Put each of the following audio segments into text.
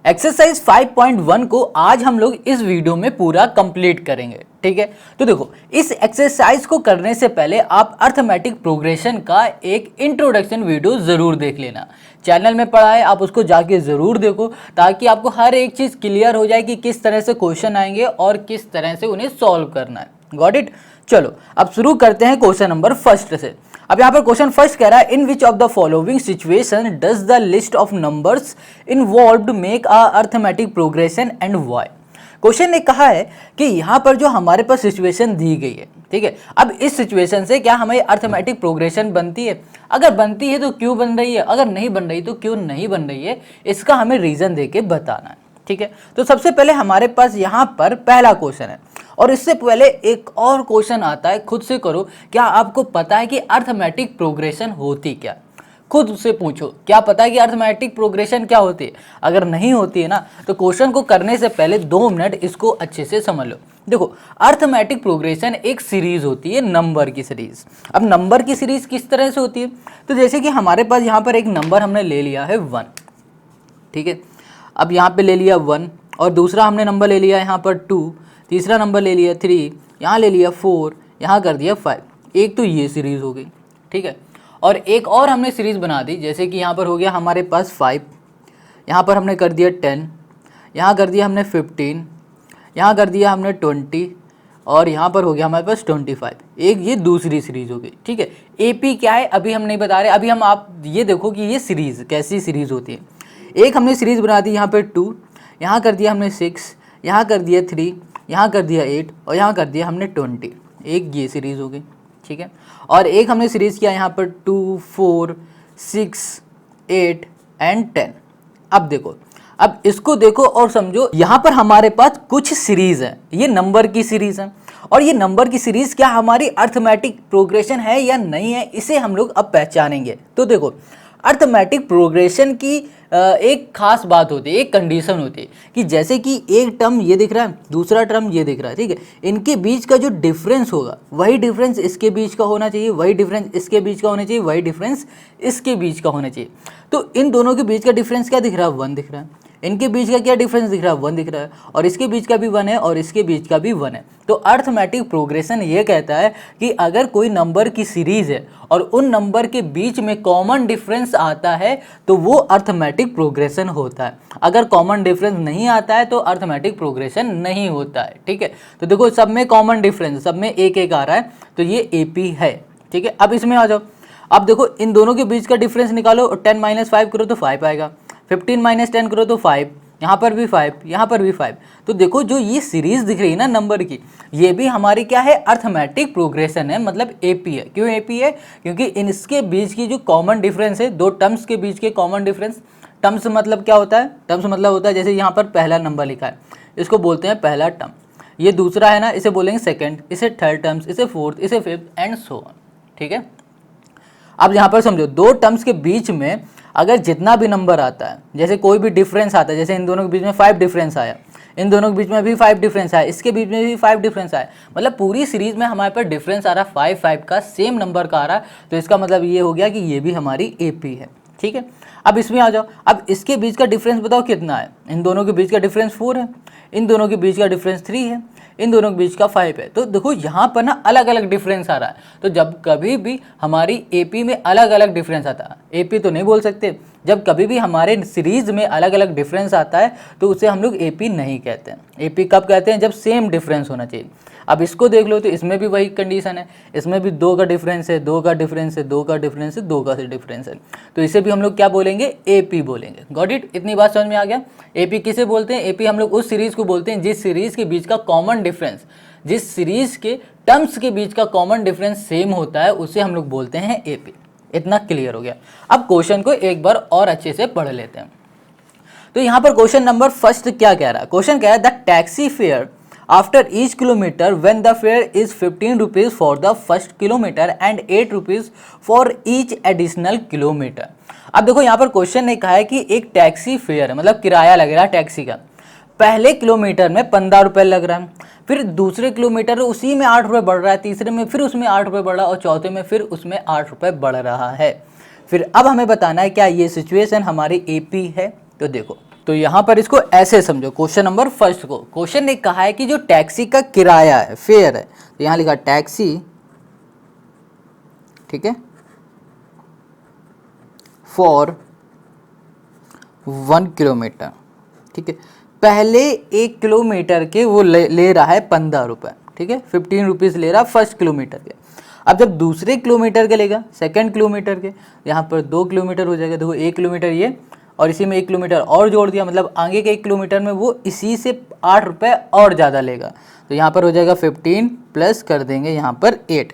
Exercise 5.1 को आज हम लोग इस वीडियो में पूरा कंप्लीट करेंगे। ठीक है, तो देखो इस एक्सरसाइज को करने से पहले आप अर्थमेटिक प्रोग्रेशन का एक इंट्रोडक्शन वीडियो जरूर देख लेना। चैनल में पढ़ा है, आप उसको जाके जरूर देखो ताकि आपको हर एक चीज क्लियर हो जाए कि किस तरह से क्वेश्चन आएंगे और किस तरह से उन्हें सॉल्व करना है। Got it. चलो अब शुरू करते हैं क्वेश्चन नंबर फर्स्ट से। अब यहाँ पर क्वेश्चन फर्स्ट कह रहा है, in which of the following situation does the list of numbers involved make a arithmetic progression and why. Question ने कहा है कि यहाँ पर जो हमारे पास सिचुएशन दी गई है, ठीक है, अब इस सिचुएशन से क्या हमें अर्थमेटिक प्रोग्रेशन बनती है, अगर बनती है तो क्यों बन रही है, अगर नहीं बन रही तो क्यों नहीं बन रही है, इसका हमें रीजन देके बताना है। ठीक है, तो सबसे पहले हमारे पास यहाँ पर पहला क्वेश्चन है और इससे पहले एक और क्वेश्चन आता है, खुद से करो, क्या आपको पता है कि अर्थमेटिक प्रोग्रेशन होती क्या? खुद से पूछो, क्या पता है कि अर्थमेटिक प्रोग्रेशन क्या होती है? अगर नहीं होती है ना तो क्वेश्चन को करने से पहले 2 मिनट इसको अच्छे से समझ लो। देखो अर्थमेटिक प्रोग्रेशन एक सीरीज होती है, नंबर की सीरीज। अब नंबर की सीरीज किस तरह से होती है? तो जैसे कि हमारे पास यहाँ पर एक नंबर हमने ले लिया है 1, ठीक है, अब यहाँ पे ले लिया 1 और दूसरा हमने नंबर ले लिया यहाँ पर 2, तीसरा नंबर ले लिया 3, यहाँ ले लिया 4, यहाँ कर दिया 5। एक तो ये सीरीज़ हो गई, ठीक है, और एक और हमने सीरीज़ बना दी, जैसे कि यहाँ पर हो गया हमारे पास 5, यहाँ पर हमने कर दिया 10, यहाँ कर दिया हमने 15, यहाँ कर दिया हमने 20 और यहाँ पर हो गया हमारे पास 25। एक ये दूसरी सीरीज़ हो गई। ठीक है, AP क्या है अभी हम नहीं बता रहे, अभी हम आप ये देखो कि ये सीरीज़ कैसी सीरीज़ होती है। एक हमने सीरीज़ बना दी यहाँ पर 2, यहाँ कर दिया हमने 6, यहाँ कर दिया 3, यहाँ कर दिया 8 और यहाँ कर दिया हमने 20। एक ये सीरीज़ हो गई, ठीक है, और एक हमने सीरीज़ किया यहाँ पर 2, 4, 6, 8 एंड 10। अब देखो, अब इसको देखो और समझो, यहाँ पर हमारे पास कुछ सीरीज़ है, ये नंबर की सीरीज़ है और ये नंबर की सीरीज़ क्या हमारी अर्थमेटिक प्रोग्रेशन है या नहीं है, इसे हम लोग अब पहचानेंगे। तो देखो अर्थमेटिक प्रोग्रेशन की एक खास बात होती है, एक कंडीशन होती है कि जैसे कि एक टर्म ये दिख रहा है, दूसरा टर्म ये दिख रहा है, ठीक है, इनके बीच का जो डिफरेंस होगा वही डिफरेंस इसके बीच का होना चाहिए, वही डिफरेंस इसके बीच का होना चाहिए, वही डिफरेंस इसके बीच का होना चाहिए। तो इन दोनों के बीच का डिफरेंस क्या दिख रहा है? 1 दिख रहा है। इनके बीच का क्या डिफरेंस दिख रहा है? 1 दिख रहा है और इसके बीच का भी 1 है और इसके बीच का भी 1 है। तो अर्थमेटिक प्रोग्रेशन ये कहता है कि अगर कोई नंबर की सीरीज है और उन नंबर के बीच में कॉमन डिफरेंस आता है तो वो अर्थमेटिक प्रोग्रेशन होता है। अगर कॉमन डिफरेंस नहीं आता है तो अर्थमेटिक प्रोग्रेशन नहीं होता है। ठीक है, तो देखो सब में कॉमन डिफरेंस, सब में एक एक आ रहा है, तो ये AP है। ठीक है, अब इसमें आ जाओ, अब देखो इन दोनों के बीच का डिफरेंस निकालो, 10 - 5 करो तो 5 आएगा, 15 - 10 करो तो 5, यहाँ पर भी 5, यहाँ पर भी 5। तो देखो जो ये सीरीज दिख रही है ना नंबर की, ये भी हमारी क्या है? अर्थमेटिक प्रोग्रेशन है, मतलब AP है। क्यों AP है? क्योंकि इनके बीच की जो कॉमन डिफरेंस है, 2 टर्म्स के बीच के कॉमन डिफरेंस। टर्म्स मतलब क्या होता है? टर्म्स मतलब होता है जैसे यहाँ पर पहला नंबर लिखा है, इसको बोलते हैं पहला टर्म, ये दूसरा है ना, इसे बोलेंगे सेकेंड, इसे थर्ड टर्म्स, इसे फोर्थ, इसे फिफ्थ एंड सो ऑन। ठीक है, अब यहाँ पर समझो 2 टर्म्स के बीच में अगर जितना भी नंबर आता है, जैसे कोई भी डिफरेंस आता है, जैसे इन दोनों के बीच में 5 डिफरेंस आया, इन दोनों के बीच में भी 5 डिफरेंस आया, इसके बीच में भी 5 डिफरेंस आया, मतलब पूरी सीरीज में हमारे पास डिफरेंस आ रहा है 5 का, सेम नंबर का आ रहा है, तो इसका मतलब ये हो गया कि ये भी हमारी AP है। ठीक है, अब इसमें आ जाओ, अब इसके बीच का डिफरेंस बताओ कितना है? इन दोनों के बीच का डिफरेंस 4 है, इन दोनों के बीच का डिफरेंस 3 है, इन दोनों के बीच का 5 है। तो देखो यहाँ पर ना अलग अलग डिफरेंस आ रहा है। तो जब कभी भी हमारी AP में अलग अलग डिफरेंस आता है, AP तो नहीं बोल सकते, जब कभी भी हमारे सीरीज में अलग अलग डिफरेंस आता है तो उसे हम लोग AP नहीं कहते हैं। AP कब कहते हैं? जब सेम डिफरेंस होना चाहिए। अब इसको देख लो तो इसमें भी वही कंडीशन है, इसमें भी 2 का डिफरेंस है, 2 का डिफरेंस है, 2 का डिफरेंस है, 2 का डिफरेंस है, तो इसे भी हम लोग क्या बोलेंगे? AP बोलेंगे। Got it? इतनी बात समझ में आ गया? AP किसे बोलते हैं? AP हम लोग उस सीरीज को बोलते हैं जिस सीरीज के बीच का कॉमन डिफरेंस, जिस सीरीज के टर्म्स के बीच का कॉमन डिफरेंस सेम होता है, उसे हम लोग बोलते हैं AP। इतना क्लियर हो गया? अब क्वेश्चन को एक बार और अच्छे से पढ़ लेते हैं। तो यहाँ पर क्वेश्चन नंबर फर्स्ट क्या कह रहा है? क्वेश्चन कह रहा है the taxi fare after each kilometre when the fair is 15 rupees for the first kilometre and 8 rupees for each additional kilometre. अब देखो यहाँ पर क्वेश्चन ने कहा है कि एक टैक्सी फेयर है, मतलब किराया लग रहा है टैक्सी का, पहले किलोमीटर में 15 रुपये लग रहा है, फिर दूसरे किलोमीटर उसी में 8 रुपये बढ़ रहा है, तीसरे में फिर उसमें 8 रुपये बढ़ रहा है और चौथे में फिर उसमें 8 रुपये बढ़ रहा है। फिर अब हमें बताना है क्या ये सिचुएशन हमारी AP है? तो देखो तो यहाँ पर इसको ऐसे समझो, क्वेश्चन नंबर फर्स्ट को, क्वेश्चन ने कहा है कि जो टैक्सी का किराया है, फेयर है, तो यहाँ लिखा टैक्सी, ठीक है, फॉर 1 किलोमीटर, ठीक है। पहले 1 किलोमीटर के वो ले रहा है 15 रुपये, ठीक है, 15 रुपीज़ ले रहा है फर्स्ट किलोमीटर के। अब जब दूसरे किलोमीटर के लेगा, सेकंड किलोमीटर के, यहाँ पर 2 किलोमीटर हो जाएगा, देखो 1 किलोमीटर ये और इसी में 1 किलोमीटर और जोड़ दिया, मतलब आगे के 1 किलोमीटर में वो इसी से 8 रुपये और ज़्यादा लेगा। तो यहाँ पर हो जाएगा 15 प्लस कर देंगे यहाँ पर 8,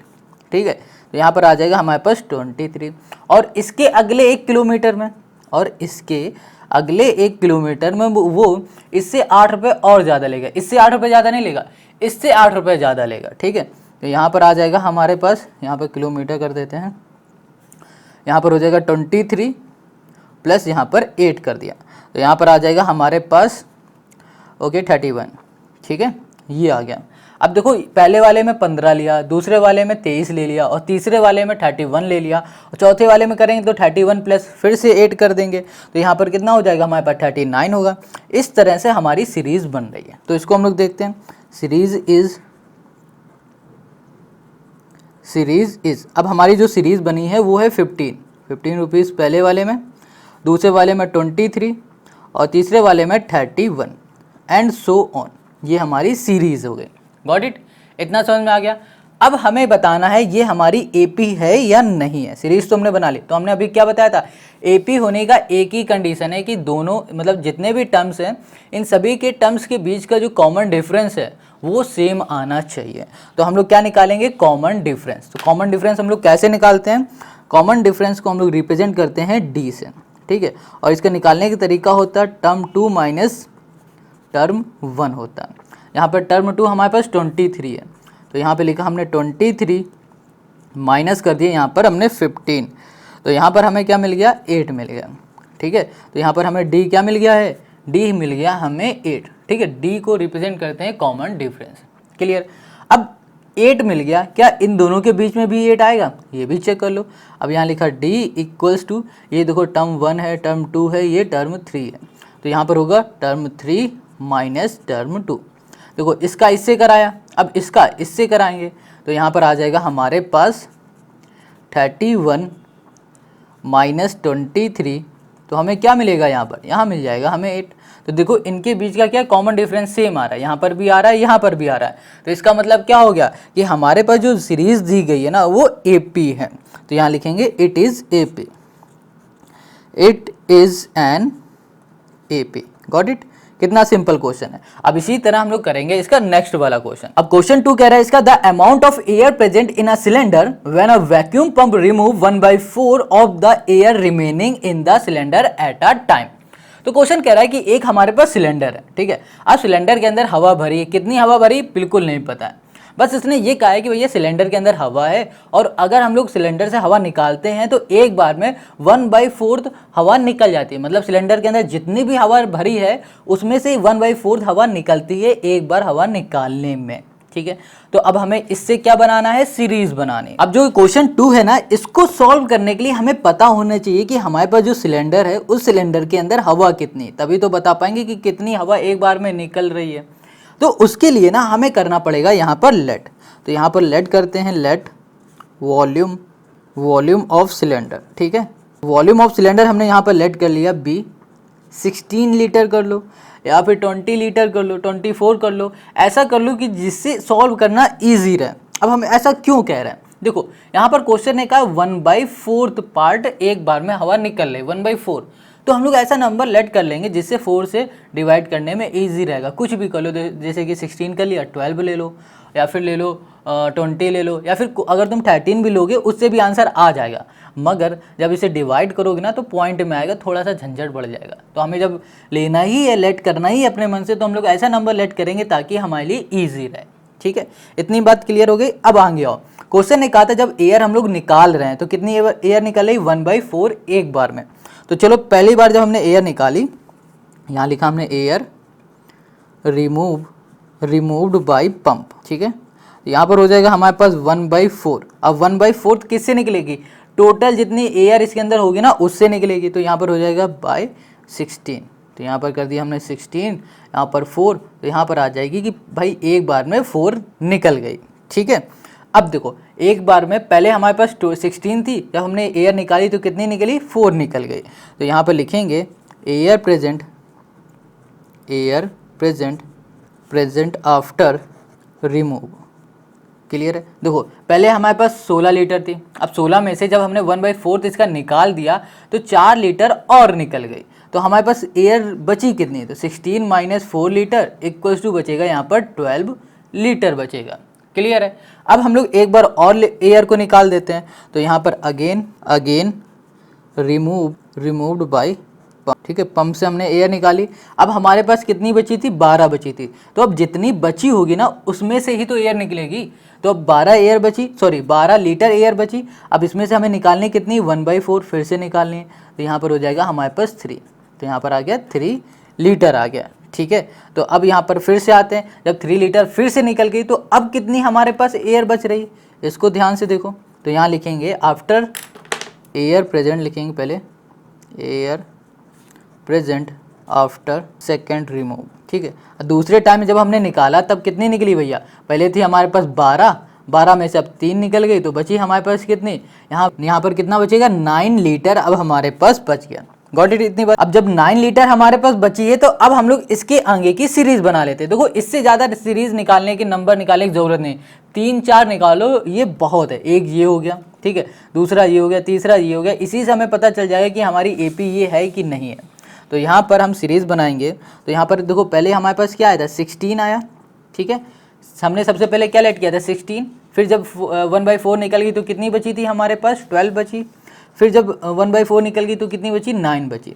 ठीक है। तो यहाँ पर आ जाएगा हमारे पास 23। और इसके अगले 1 किलोमीटर में, और इसके अगले 1 किलोमीटर में वो इससे 8 रुपये और ज़्यादा लेगा, इससे 8 रुपये ज़्यादा नहीं लेगा, इससे 8 रुपये ज़्यादा लेगा, ठीक है। तो यहाँ पर आ जाएगा हमारे पास, यहाँ पर किलोमीटर कर देते हैं, यहाँ पर हो जाएगा 23 प्लस यहाँ पर 8 कर दिया, तो यहाँ पर आ जाएगा हमारे पास ओके 31, ठीक है, ये आ गया। अब देखो पहले वाले में 15 लिया, दूसरे वाले में 23 ले लिया, और तीसरे वाले में 31 ले लिया, और चौथे वाले में करेंगे तो 31 प्लस फिर से 8 कर देंगे, तो यहाँ पर कितना हो जाएगा हमारे पास 39 होगा। इस तरह से हमारी सीरीज़ बन रही है। तो इसको हम लोग देखते हैं, सीरीज़ इज़, अब हमारी जो सीरीज़ बनी है वो है 15 रुपीज़ पहले वाले में, दूसरे वाले में 23 और तीसरे वाले में 31 एंड सो ऑन। ये हमारी सीरीज़ हो गई। Got it? इतना समझ में आ गया। अब हमें बताना है ये हमारी एपी है या नहीं है। सीरीज तो हमने बना ली, तो हमने अभी क्या बताया था, एपी होने का एक ही कंडीशन है कि दोनों मतलब जितने भी टर्म्स हैं इन सभी के टर्म्स के बीच का जो कॉमन डिफरेंस है वो सेम आना चाहिए। तो हम लोग क्या निकालेंगे, कॉमन डिफरेंस। तो कॉमन डिफरेंस हम लोग कैसे निकालते हैं, कॉमन डिफरेंस को हम लोग रिप्रेजेंट करते हैं डी से, ठीक है। और इसका निकालने का तरीका होता है टर्म 2 माइनस टर्म 1 होता है। यहाँ पर टर्म 2 हमारे पास 23 है, तो यहाँ पे लिखा हमने 23 माइनस कर दिया यहाँ पर हमने 15, तो यहाँ पर हमें क्या मिल गया, 8 मिल गया, ठीक है। तो यहाँ पर हमें डी क्या मिल गया है, डी मिल गया हमें 8, ठीक है। डी को रिप्रेजेंट करते हैं कॉमन डिफरेंस। क्लियर? अब 8 मिल गया, क्या इन दोनों के बीच में भी 8 आएगा, ये भी चेक कर लो। अब यहाँ लिखा डी इक्वल्स टू, ये देखो टर्म 1 है, टर्म 2 है, ये टर्म 3 है, तो यहाँ पर होगा टर्म 3 माइनस टर्म 2। देखो इसका इससे कराया, अब इसका इससे कराएंगे, तो यहाँ पर आ जाएगा हमारे पास 31 माइनस 23, तो हमें क्या मिलेगा यहाँ पर, यहाँ मिल जाएगा हमें 8। तो देखो इनके बीच का क्या कॉमन डिफरेंस सेम आ रहा है, यहाँ पर भी आ रहा है, यहाँ पर भी आ रहा है। तो इसका मतलब क्या हो गया कि हमारे पास जो सीरीज़ दी गई है ना वो एपी है। तो यहाँ लिखेंगे it is AP, it is an AP. Got it? कितना सिंपल क्वेश्चन है। अब इसी तरह हम लोग करेंगे इसका नेक्स्ट वाला क्वेश्चन। अब क्वेश्चन 2 कह रहा है इसका, the amount of air present in a cylinder when a vacuum pump remove 1/4 of the air remaining in the cylinder at a time. तो क्वेश्चन कह रहा है कि एक हमारे पास सिलेंडर है, ठीक है। अब सिलेंडर के अंदर हवा भरी है, कितनी हवा भरी बिल्कुल नहीं पता है, बस इसने ये कहा है कि भैया सिलेंडर के अंदर हवा है, और अगर हम लोग सिलेंडर से हवा निकालते हैं तो एक बार में 1/4 हवा निकल जाती है, मतलब सिलेंडर के अंदर जितनी भी हवा भरी है उसमें से 1/4 हवा निकलती है एक बार हवा निकालने में, ठीक है। तो अब हमें इससे क्या बनाना है, सीरीज बनानी। अब जो क्वेश्चन 2 है ना, इसको सॉल्व करने के लिए हमें पता होना चाहिए कि हमारे पास जो सिलेंडर है उस सिलेंडर के अंदर हवा कितनी, तभी तो बता पाएंगे कि कितनी हवा एक बार में निकल रही है। तो उसके लिए ना हमें करना पड़ेगा यहाँ पर लेट। तो यहाँ पर लेट करते हैं, लेट वॉल्यूम ऑफ सिलेंडर, ठीक है। वॉल्यूम ऑफ सिलेंडर हमने यहाँ पर लेट कर लिया बी, 16 लीटर कर लो या फिर 20 लीटर कर लो, 24 कर लो, ऐसा कर लो कि जिससे सॉल्व करना ईजी रहे। अब हम ऐसा क्यों कह रहे हैं, देखो यहाँ पर क्वेश्चन ने कहा 1/4 पार्ट एक बार में हवा निकल ले, 1/4, तो हम लोग ऐसा नंबर लेट कर लेंगे जिससे 4 से डिवाइड करने में इजी रहेगा। कुछ भी कर लो, जैसे कि 16 कर लिया, 12 ले लो, या फिर ले लो 20 ले लो, या फिर अगर तुम 13 भी लोगे उससे भी आंसर आ जाएगा। मगर जब इसे डिवाइड करोगे ना तो पॉइंट में आएगा, थोड़ा सा झंझट बढ़ जाएगा। तो हमें जब लेना ही है, लेट करना ही अपने मन से, तो हम लोग ऐसा नंबर लेट करेंगे ताकि हमारे लिए ईजी रहे, ठीक है। इतनी बात क्लियर हो गई। अब आगे आओ, क्वेश्चन ने कहा था जब एयर हम लोग निकाल रहे हैं तो कितनी एयर निकल रही, 1/4 एक बार में। तो चलो पहली बार जब हमने एयर निकाली, यहाँ लिखा हमने एयर रिमूव्ड बाय पंप, ठीक है। यहाँ पर हो जाएगा हमारे पास 1/4। अब 1/4 किससे निकलेगी, टोटल जितनी एयर इसके अंदर होगी ना उससे निकलेगी, तो यहाँ पर हो जाएगा बाय 16। तो तो यहाँ पर कर दिया हमने 16, यहाँ पर 4, तो यहाँ पर आ जाएगी कि भाई एक बार में 4 निकल गई। ठीक है, अब देखो एक बार में पहले हमारे पास 16 थी, जब हमने एयर निकाली तो कितनी निकली, 4 निकल गई। तो यहाँ पर लिखेंगे air present after remove. Clear है। देखो पहले हमारे पास 16 लीटर थी, अब 16 में से जब हमने 1/4 इसका निकाल दिया तो 4 लीटर और निकल गई। तो हमारे पास एयर बची कितनी, तो 16 - 4 लीटर इक्वल्स टू बचेगा यहाँ पर 12 लीटर बचेगा। क्लियर है। अब हम लोग एक बार और एयर को निकाल देते हैं, तो यहाँ पर अगेन रिमूव्ड बाय पंप। ठीक है, पंप से हमने एयर निकाली। अब हमारे पास कितनी बची थी, 12 बची थी। तो अब जितनी बची होगी ना उसमें से ही तो एयर निकलेगी। तो अब 12 लीटर एयर बची। अब इसमें से हमें निकालनी कितनी, 1/4 फिर से निकालनी है। तो यहाँ पर हो जाएगा हमारे पास 3, तो यहाँ पर आ गया 3 लीटर आ गया। ठीक है, तो अब यहाँ पर फिर से आते हैं, जब 3 लीटर फिर से निकल गई तो अब कितनी हमारे पास एयर बच रही, इसको ध्यान से देखो। तो यहाँ लिखेंगे आफ्टर एयर प्रेजेंट, लिखेंगे पहले air present after second remove. ठीक है, दूसरे टाइम जब हमने निकाला तब कितनी निकली भैया, पहले थी हमारे पास 12 में से अब 3 निकल गई, तो बची हमारे पास कितनी, यहाँ पर कितना बचेगा, 9 लीटर अब हमारे पास बच गया। गॉट इट, इतनी बात। अब जब 9 लीटर हमारे पास बची है तो अब हम लोग इसके आगे की सीरीज बना लेते हैं। देखो इससे ज़्यादा सीरीज निकालने की, नंबर निकालने की ज़रूरत नहीं, 3-4 निकालो ये बहुत है। एक ये हो गया, ठीक है, दूसरा ये हो गया, तीसरा ये हो गया। इसी से हमें पता चल जाएगा कि हमारी एपी ये है कि नहीं है। तो यहाँ पर हम सीरीज़ बनाएंगे। तो यहाँ पर देखो पहले हमारे पास क्या आया था, 16 आया। ठीक है, हमने सबसे पहले क्या लेट किया था, 16। फिर जब 1/4 निकल गई तो कितनी बची थी हमारे पास, 12 बची। फिर जब 1/4 निकल गई तो कितनी बची, 9 बची।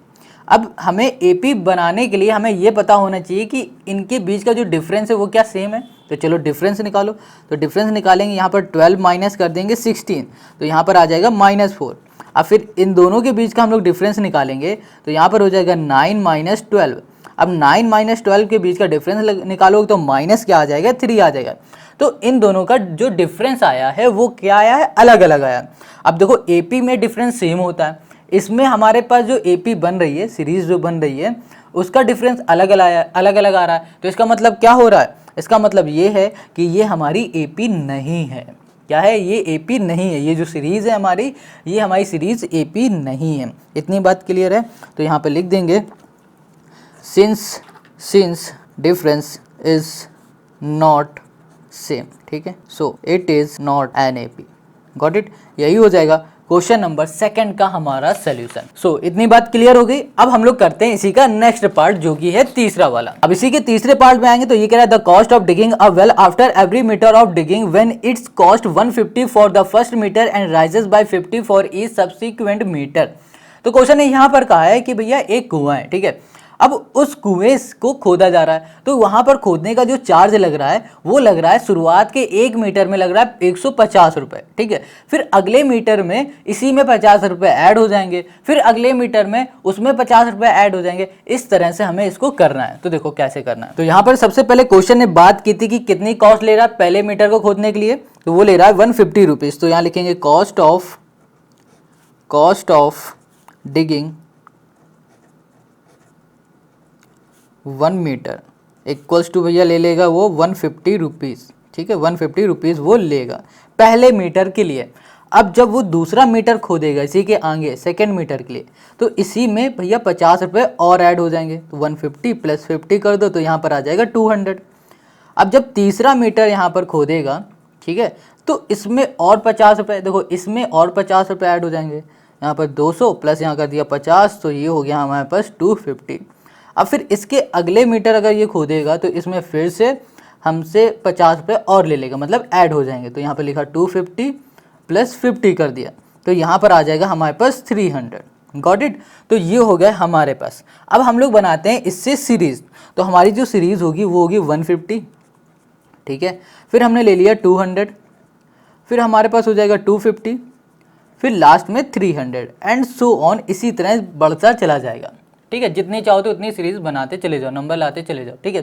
अब हमें एपी बनाने के लिए हमें ये पता होना चाहिए कि इनके बीच का जो डिफरेंस है वो क्या सेम है। तो चलो डिफरेंस निकालो। तो डिफरेंस निकालेंगे, यहाँ पर 12 माइनस कर देंगे 16, तो यहाँ पर आ जाएगा -4। अब फिर इन दोनों के बीच का हम लोग डिफरेंस निकालेंगे, तो यहाँ पर हो जाएगा 9 - 12। अब 9 - 12 के बीच का डिफरेंस निकालोगे तो माइनस क्या आ जाएगा, 3 आ जाएगा। तो इन दोनों का जो डिफरेंस आया है वो क्या आया है, अलग अलग आया। अब देखो एपी में डिफरेंस सेम होता है, इसमें हमारे पास जो एपी बन रही है, सीरीज जो बन रही है, उसका डिफरेंस अलग अलग आ रहा है। तो इसका मतलब क्या हो रहा है, इसका मतलब ये है कि ये हमारी एपी नहीं है। क्या है, ये एपी नहीं है। ये जो सीरीज़ है हमारी, ये हमारी सीरीज़ एपी नहीं है। इतनी बात क्लियर है। तो यहाँ पे लिख देंगे since difference is not same. ठीक है, so it is not an AP. Got it, यही हो जाएगा क्वेश्चन नंबर 2 का हमारा सोल्यूशन। सो इतनी बात क्लियर हो गई। अब हम लोग करते हैं इसी का नेक्स्ट पार्ट, जो कि है तीसरा वाला। अब इसी के तीसरे पार्ट में आएंगे तो ये कह रहा है the cost of digging a well after every metre of digging when it's cost 150 for the first metre and raises by 50 for each subsequent metre. तो क्वेश्चन ने यहाँ पर कहा है कि भैया एक कुआं है, ठीक है, अब उस कुएं को खोदा जा रहा है, तो वहां पर खोदने का जो चार्ज लग रहा है वो लग रहा है शुरुआत के 1 मीटर में लग रहा है 150 रुपए। ठीक है, फिर अगले मीटर में इसी में 50 रुपए ऐड हो जाएंगे, फिर अगले मीटर में उसमें 50 रुपए ऐड हो जाएंगे। इस तरह से हमें इसको करना है। तो देखो कैसे करना है। तो यहाँ पर सबसे पहले क्वेश्चन ने बात की थी कि कितनी कॉस्ट ले रहा है पहले मीटर को खोदने के लिए, तो वो ले रहा है 150 रुपीज। तो यहाँ लिखेंगे cost of digging 1 metre equals to भैया ले लेगा वो 150 रुपीज़। ठीक है, 150 रुपीज़ वो लेगा पहले मीटर के लिए। अब जब वो दूसरा मीटर खोदेगा इसी के आगे सेकेंड मीटर के लिए, तो इसी में भैया 50 रुपये और ऐड हो जाएंगे। तो 150 + 50 कर दो तो यहाँ पर आ जाएगा 200। अब जब तीसरा मीटर यहाँ पर खोदेगा, ठीक है, तो इसमें और 50 रुपये, देखो इसमें और 50 रुपये ऐड हो जाएंगे। यहाँ पर 200 प्लस यहाँ कर दिया 50, तो ये हो गया हमारे पास 250। अब फिर इसके अगले मीटर अगर ये खोदेगा तो इसमें फिर से हमसे 50 रुपये और ले लेगा, मतलब ऐड हो जाएंगे। तो यहाँ पर लिखा 250 + 50 कर दिया, तो यहाँ पर आ जाएगा हमारे पास 300। गॉट इट, तो ये हो गया हमारे पास। अब हम लोग बनाते हैं इससे सीरीज़। तो हमारी जो सीरीज़ होगी वो होगी 150, ठीक है, फिर हमने ले लिया 200, फिर हमारे पास हो जाएगा 250, फिर लास्ट में 300 एंड सो ऑन। इसी तरह बढ़ता चला जाएगा। ठीक है, जितनी चाहो तो उतनी सीरीज बनाते चले जाओ, नंबर लाते चले जाओ। ठीक है,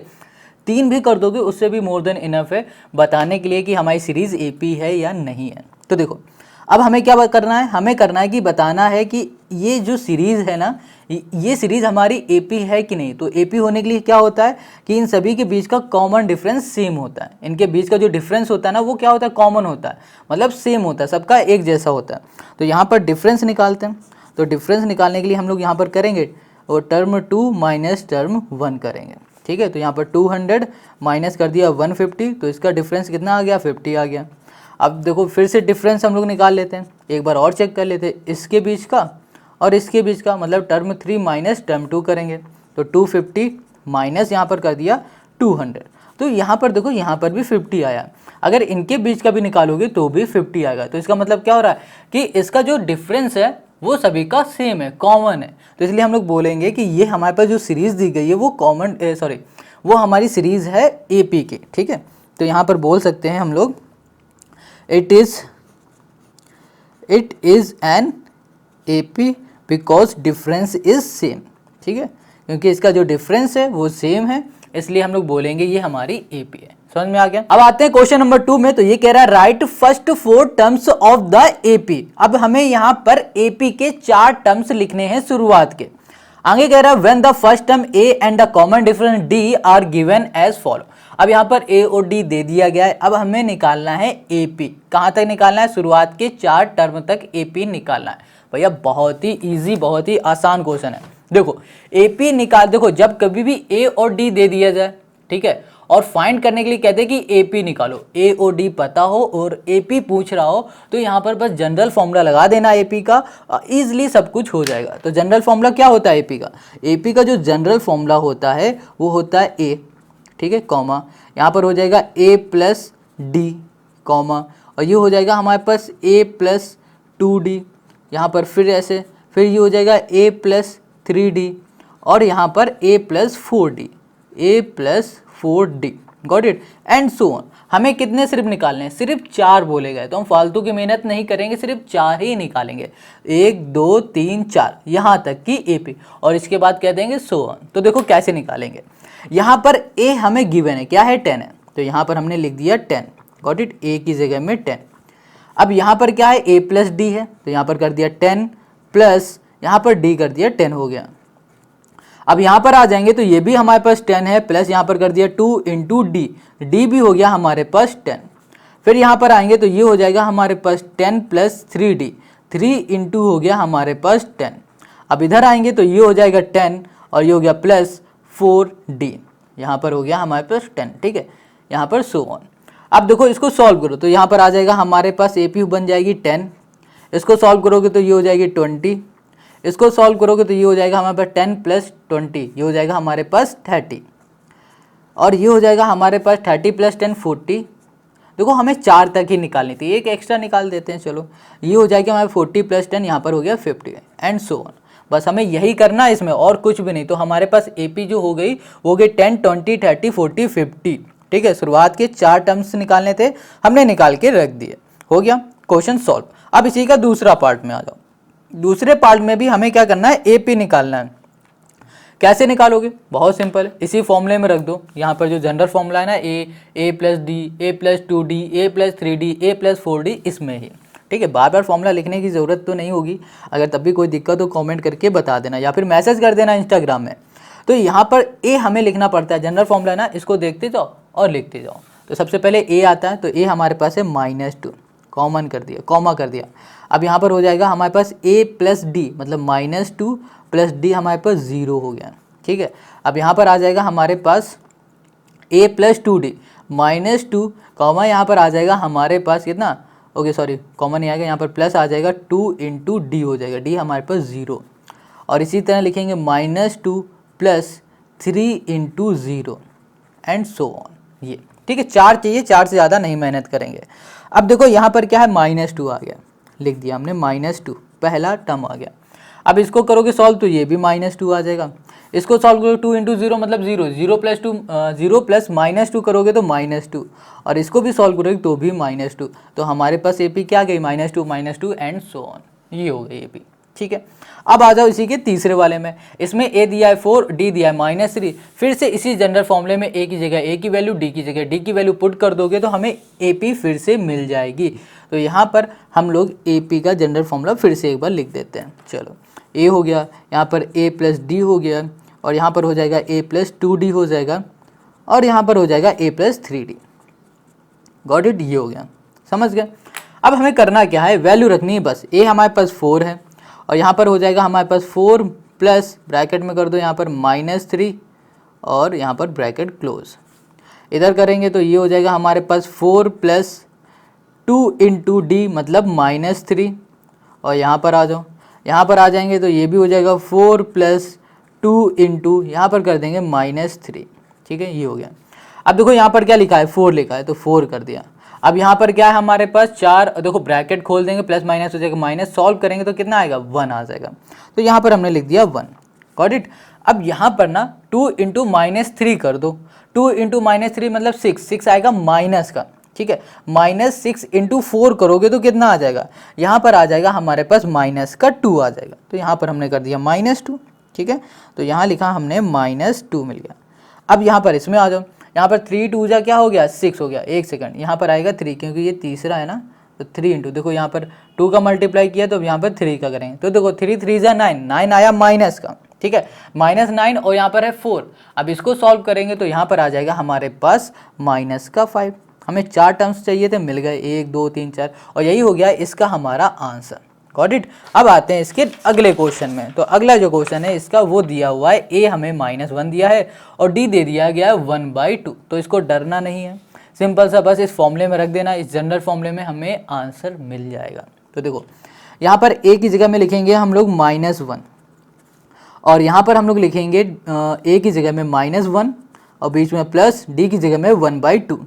3 भी कर दोगे उससे भी मोर देन इनफ है बताने के लिए कि हमारी सीरीज एपी है या नहीं है। तो देखो अब हमें क्या करना है, हमें करना है कि बताना है कि ये जो सीरीज़ है ना, ये सीरीज़ हमारी एपी है कि नहीं। तो एपी होने के लिए क्या होता है कि इन सभी के बीच का कॉमन डिफरेंस सेम होता है। इनके बीच का जो डिफरेंस होता है ना वो क्या होता है, कॉमन होता है, मतलब सेम होता है, सबका एक जैसा होता है। तो यहाँ पर डिफरेंस निकालते हैं। तो डिफरेंस निकालने के लिए हम लोग यहाँ पर करेंगे और टर्म 2 माइनस टर्म 1 करेंगे, ठीक है। तो यहाँ पर 200 माइनस कर दिया 150, तो इसका डिफरेंस कितना आ गया, 50 आ गया। अब देखो फिर से डिफरेंस हम लोग निकाल लेते हैं, एक बार और चेक कर लेते हैं इसके बीच का और इसके बीच का, मतलब टर्म 3 माइनस टर्म 2 करेंगे। तो 250 माइनस यहाँ पर कर दिया 200, तो यहाँ पर देखो यहाँ पर भी 50 आया। अगर इनके बीच का भी निकालोगे तो भी 50 आएगा। तो इसका मतलब क्या हो रहा है कि इसका जो डिफरेंस है वो सभी का सेम है, कॉमन है। तो इसलिए हम लोग बोलेंगे कि ये हमारे पास जो सीरीज़ दी गई है वो कॉमन वो हमारी सीरीज़ है एपी की, ठीक है। तो यहाँ पर बोल सकते हैं हम लोग it is an AP because difference is same, ठीक है, क्योंकि इसका जो डिफरेंस है वो सेम है, इसलिए हम लोग बोलेंगे ये हमारी AP है। समझ में आ गया। अब आते हैं क्वेश्चन नंबर 2 में। तो ये कह रहा है right first 4 terms of the AP। अब हमें यहाँ पर AP के 4 टर्म्स लिखने हैं शुरुआत के। आगे कह रहा है when the first term A and the common difference D are given as follow. अब यहाँ पर A और D दे दिया गया है। अब हमें निकालना है AP। कहाँ तक निकालना है, शुरुआत के 4 टर्म तक AP निकालना है। भैया बहुत ही इजी, बहुत ही आसान क्वेश्चन है। देखो AP निकाल, देखो जब कभी भी A और D दे दिया जाए, ठीक है, और फाइंड करने के लिए कहते हैं कि AP निकालो, A और D पता हो और AP पूछ रहा हो, तो यहाँ पर बस जनरल फॉर्मूला लगा देना AP का, ईजिली सब कुछ हो जाएगा। तो जनरल फॉर्मूला क्या होता है AP का, AP का जो जनरल फॉर्मूला होता है वो होता है A, ठीक है, कॉमा, यहाँ पर हो जाएगा A प्लस D, कॉमा, और ये हो जाएगा हमारे पास A प्लस 2D, यहाँ पर फिर ऐसे, फिर ये हो जाएगा A प्लस 3D, और यहाँ पर A plus 4D, A plus 4D, got it, and so on. हमें कितने सिर्फ निकालने हैं, सिर्फ 4 बोले गए, तो हम फालतू की मेहनत नहीं करेंगे, सिर्फ 4 ही निकालेंगे, 1 2 3 4 यहाँ तक की AP, और इसके बाद कह देंगे सो ऑन। तो देखो कैसे निकालेंगे। यहाँ पर A हमें गिवन है, क्या है, 10 है, तो यहाँ पर हमने लिख दिया 10, गॉट इट, A की जगह में 10। अब यहाँ पर क्या है, A प्लस D है, तो यहाँ पर कर दिया 10 प्लस यहाँ पर D कर दिया 10 हो गया। अब यहाँ पर आ जाएंगे तो ये भी हमारे पास 10 है, प्लस यहाँ पर कर दिया 2 इंटू D, D भी हो गया हमारे पास 10। फिर यहाँ पर आएंगे तो ये हो जाएगा हमारे पास 10 प्लस 3D, 3 इंटू हो गया हमारे पास 10। अब इधर आएंगे तो ये हो जाएगा 10 और ये हो गया प्लस 4D, यहाँ पर हो गया हमारे पास 10, ठीक है, यहाँ पर सो ऑन। अब देखो इसको सॉल्व करो तो यहाँ पर आ जाएगा हमारे पास AP बन जाएगी 10, इसको सॉल्व करोगे तो ये हो जाएगी 20, इसको सॉल्व करोगे तो ये हो जाएगा हमारे पास 10 प्लस 20, ये हो जाएगा हमारे पास 30, और ये हो जाएगा हमारे पास 30 प्लस 10 40। देखो हमें 4 तक ही निकालनी थी, एक एक्स्ट्रा निकाल देते हैं, चलो ये हो जाएगा हमारे 40 प्लस 10, यहाँ पर हो गया 50, एंड सो ऑन। बस हमें यही करना है इसमें, और कुछ भी नहीं। तो हमारे पास AP जो हो गई वो हो गई 10 20 30 40 50, ठीक है। शुरुआत के 4 टर्म्स निकालने थे, हमने निकाल के रख दिए, हो गया क्वेश्चन सॉल्व। अब इसी का दूसरा पार्ट में आ जाओ। दूसरे पार्ट में भी हमें क्या करना है, AP निकालना है। कैसे निकालोगे, बहुत सिंपल है, इसी फॉर्मूले में रख दो। यहाँ पर जो जनरल फॉर्मूला है ना, A plus D, A plus 2D, A plus 3D, A plus 4D, इसमें ही, ठीक है। बार बार फॉर्मूला लिखने की ज़रूरत तो नहीं होगी। अगर तब भी कोई दिक्कत हो कमेंट करके बता देना या फिर मैसेज कर देना इंस्टाग्राम में। तो यहाँ पर A हमें लिखना पड़ता है, जनरल फॉर्मूला है ना, इसको देखते जाओ और लिखते जाओ। तो सबसे पहले A आता है, तो A हमारे पास है -2, कॉमन कर दिया, कॉमा कर दिया। अब यहाँ पर हो जाएगा हमारे पास A प्लस D, मतलब -2 प्लस D हमारे पास 0 हो गया, ठीक है। अब यहाँ पर आ जाएगा हमारे पास A प्लस 2D -2, कॉमा यहाँ पर आ जाएगा हमारे पास कितना, ओके सॉरी कॉमन नहीं आएगा, यहाँ पर प्लस आ जाएगा 2 इंटू D हो जाएगा, D हमारे पास 0, और इसी तरह लिखेंगे -2 plus 3 into 0, and so on. ये ठीक है, 4 चाहिए, 4 से ज़्यादा नहीं मेहनत करेंगे। अब देखो यहाँ पर क्या है, -2 आ गया, लिख दिया हमने -2, पहला टर्म आ गया। अब इसको करोगे सॉल्व तो ये भी -2 आ जाएगा। इसको सॉल्व करोगे 2 इंटू 0 मतलब 0, 0 प्लस 2 0 प्लस -2 करोगे तो -2, और इसको भी सॉल्व करोगे तो भी -2। तो हमारे पास AP क्या गई, -2 एंड सो ऑन, ये हो गई AP। ठीक है। अब आ जाओ इसी के तीसरे वाले में, इसमें a दिया है 4, d दिया है -3। फिर से इसी जनरल फॉर्मूले में a की जगह a की वैल्यू, d की जगह d की वैल्यू पुट कर दोगे तो हमें ap फिर से मिल जाएगी। तो यहाँ पर हम लोग ap का जनरल फॉर्मूला फिर से एक बार लिख देते हैं। चलो a हो गया, यहाँ पर a प्लस डी हो गया, और यहाँ पर हो जाएगा a प्लस 2d हो जाएगा, और यहाँ पर हो जाएगा a plus 3d। Got it, ये हो गया, समझ गए। अब हमें करना क्या है, वैल्यू रखनी है बस। a हमारे पास 4 है, और यहाँ पर हो जाएगा हमारे पास 4 प्लस ब्रैकेट में कर दो यहाँ पर -3, और यहाँ पर ब्रैकेट क्लोज। इधर करेंगे तो ये हो जाएगा हमारे पास 4 प्लस 2 इंटू डी मतलब -3, और यहाँ पर आ जाओ, यहाँ पर आ जाएंगे तो ये भी हो जाएगा 4 प्लस 2 इंटू यहाँ पर कर देंगे -3। ठीक है, ये हो गया। अब देखो यहाँ पर क्या लिखा है, 4 लिखा है तो 4 कर दिया। अब यहाँ पर क्या है हमारे पास 4, देखो ब्रैकेट खोल देंगे, प्लस माइनस हो जाएगा, माइनस सॉल्व करेंगे तो कितना आएगा, 1 आ जाएगा। तो यहाँ पर हमने लिख दिया 1। Got it. अब यहाँ पर ना 2 इंटू -3 कर दो, 2 इंटू -3 मतलब 6 आएगा माइनस का। ठीक है, -6 इंटू 4 करोगे तो कितना आ जाएगा, यहाँ पर आ जाएगा हमारे पास माइनस का 2 आ जाएगा। तो यहाँ पर हमने कर दिया -2। ठीक है, तो यहाँ लिखा हमने -2 मिल गया। अब यहाँ पर इसमें आ जाओ, यहाँ पर 3 2 जा क्या हो गया, 6 हो गया। एक सेकंड, यहाँ पर आएगा 3 क्योंकि ये तीसरा है ना, तो 3 इंटू, देखो यहाँ पर 2 का मल्टीप्लाई किया तो अब यहाँ पर 3 का करेंगे, तो देखो 3 3 जा 9, 9 आया माइनस का। ठीक है, -9 और यहाँ पर है 4। अब इसको सॉल्व करेंगे तो यहाँ पर आ जाएगा हमारे पास -5। हमें 4 टर्म्स चाहिए थे, मिल गए, 1 2 3 4, और यही हो गया इसका हमारा आंसर। Got it. अब आते हैं इसके अगले क्वेश्चन में। तो अगला जो क्वेश्चन है इसका वो दिया हुआ है, a हमें -1 दिया है और d दे दिया गया है 1/2। तो इसको डरना नहीं है, सिंपल सा बस इस फॉर्मूले में रख देना, इस जनरल फॉर्मूले में हमें आंसर मिल जाएगा। तो देखो यहाँ पर a की जगह में लिखेंगे हम लोग -1, और यहाँ पर हम लोग लिखेंगे a की जगह में -1 और बीच में प्लस, d की जगह में 1/2।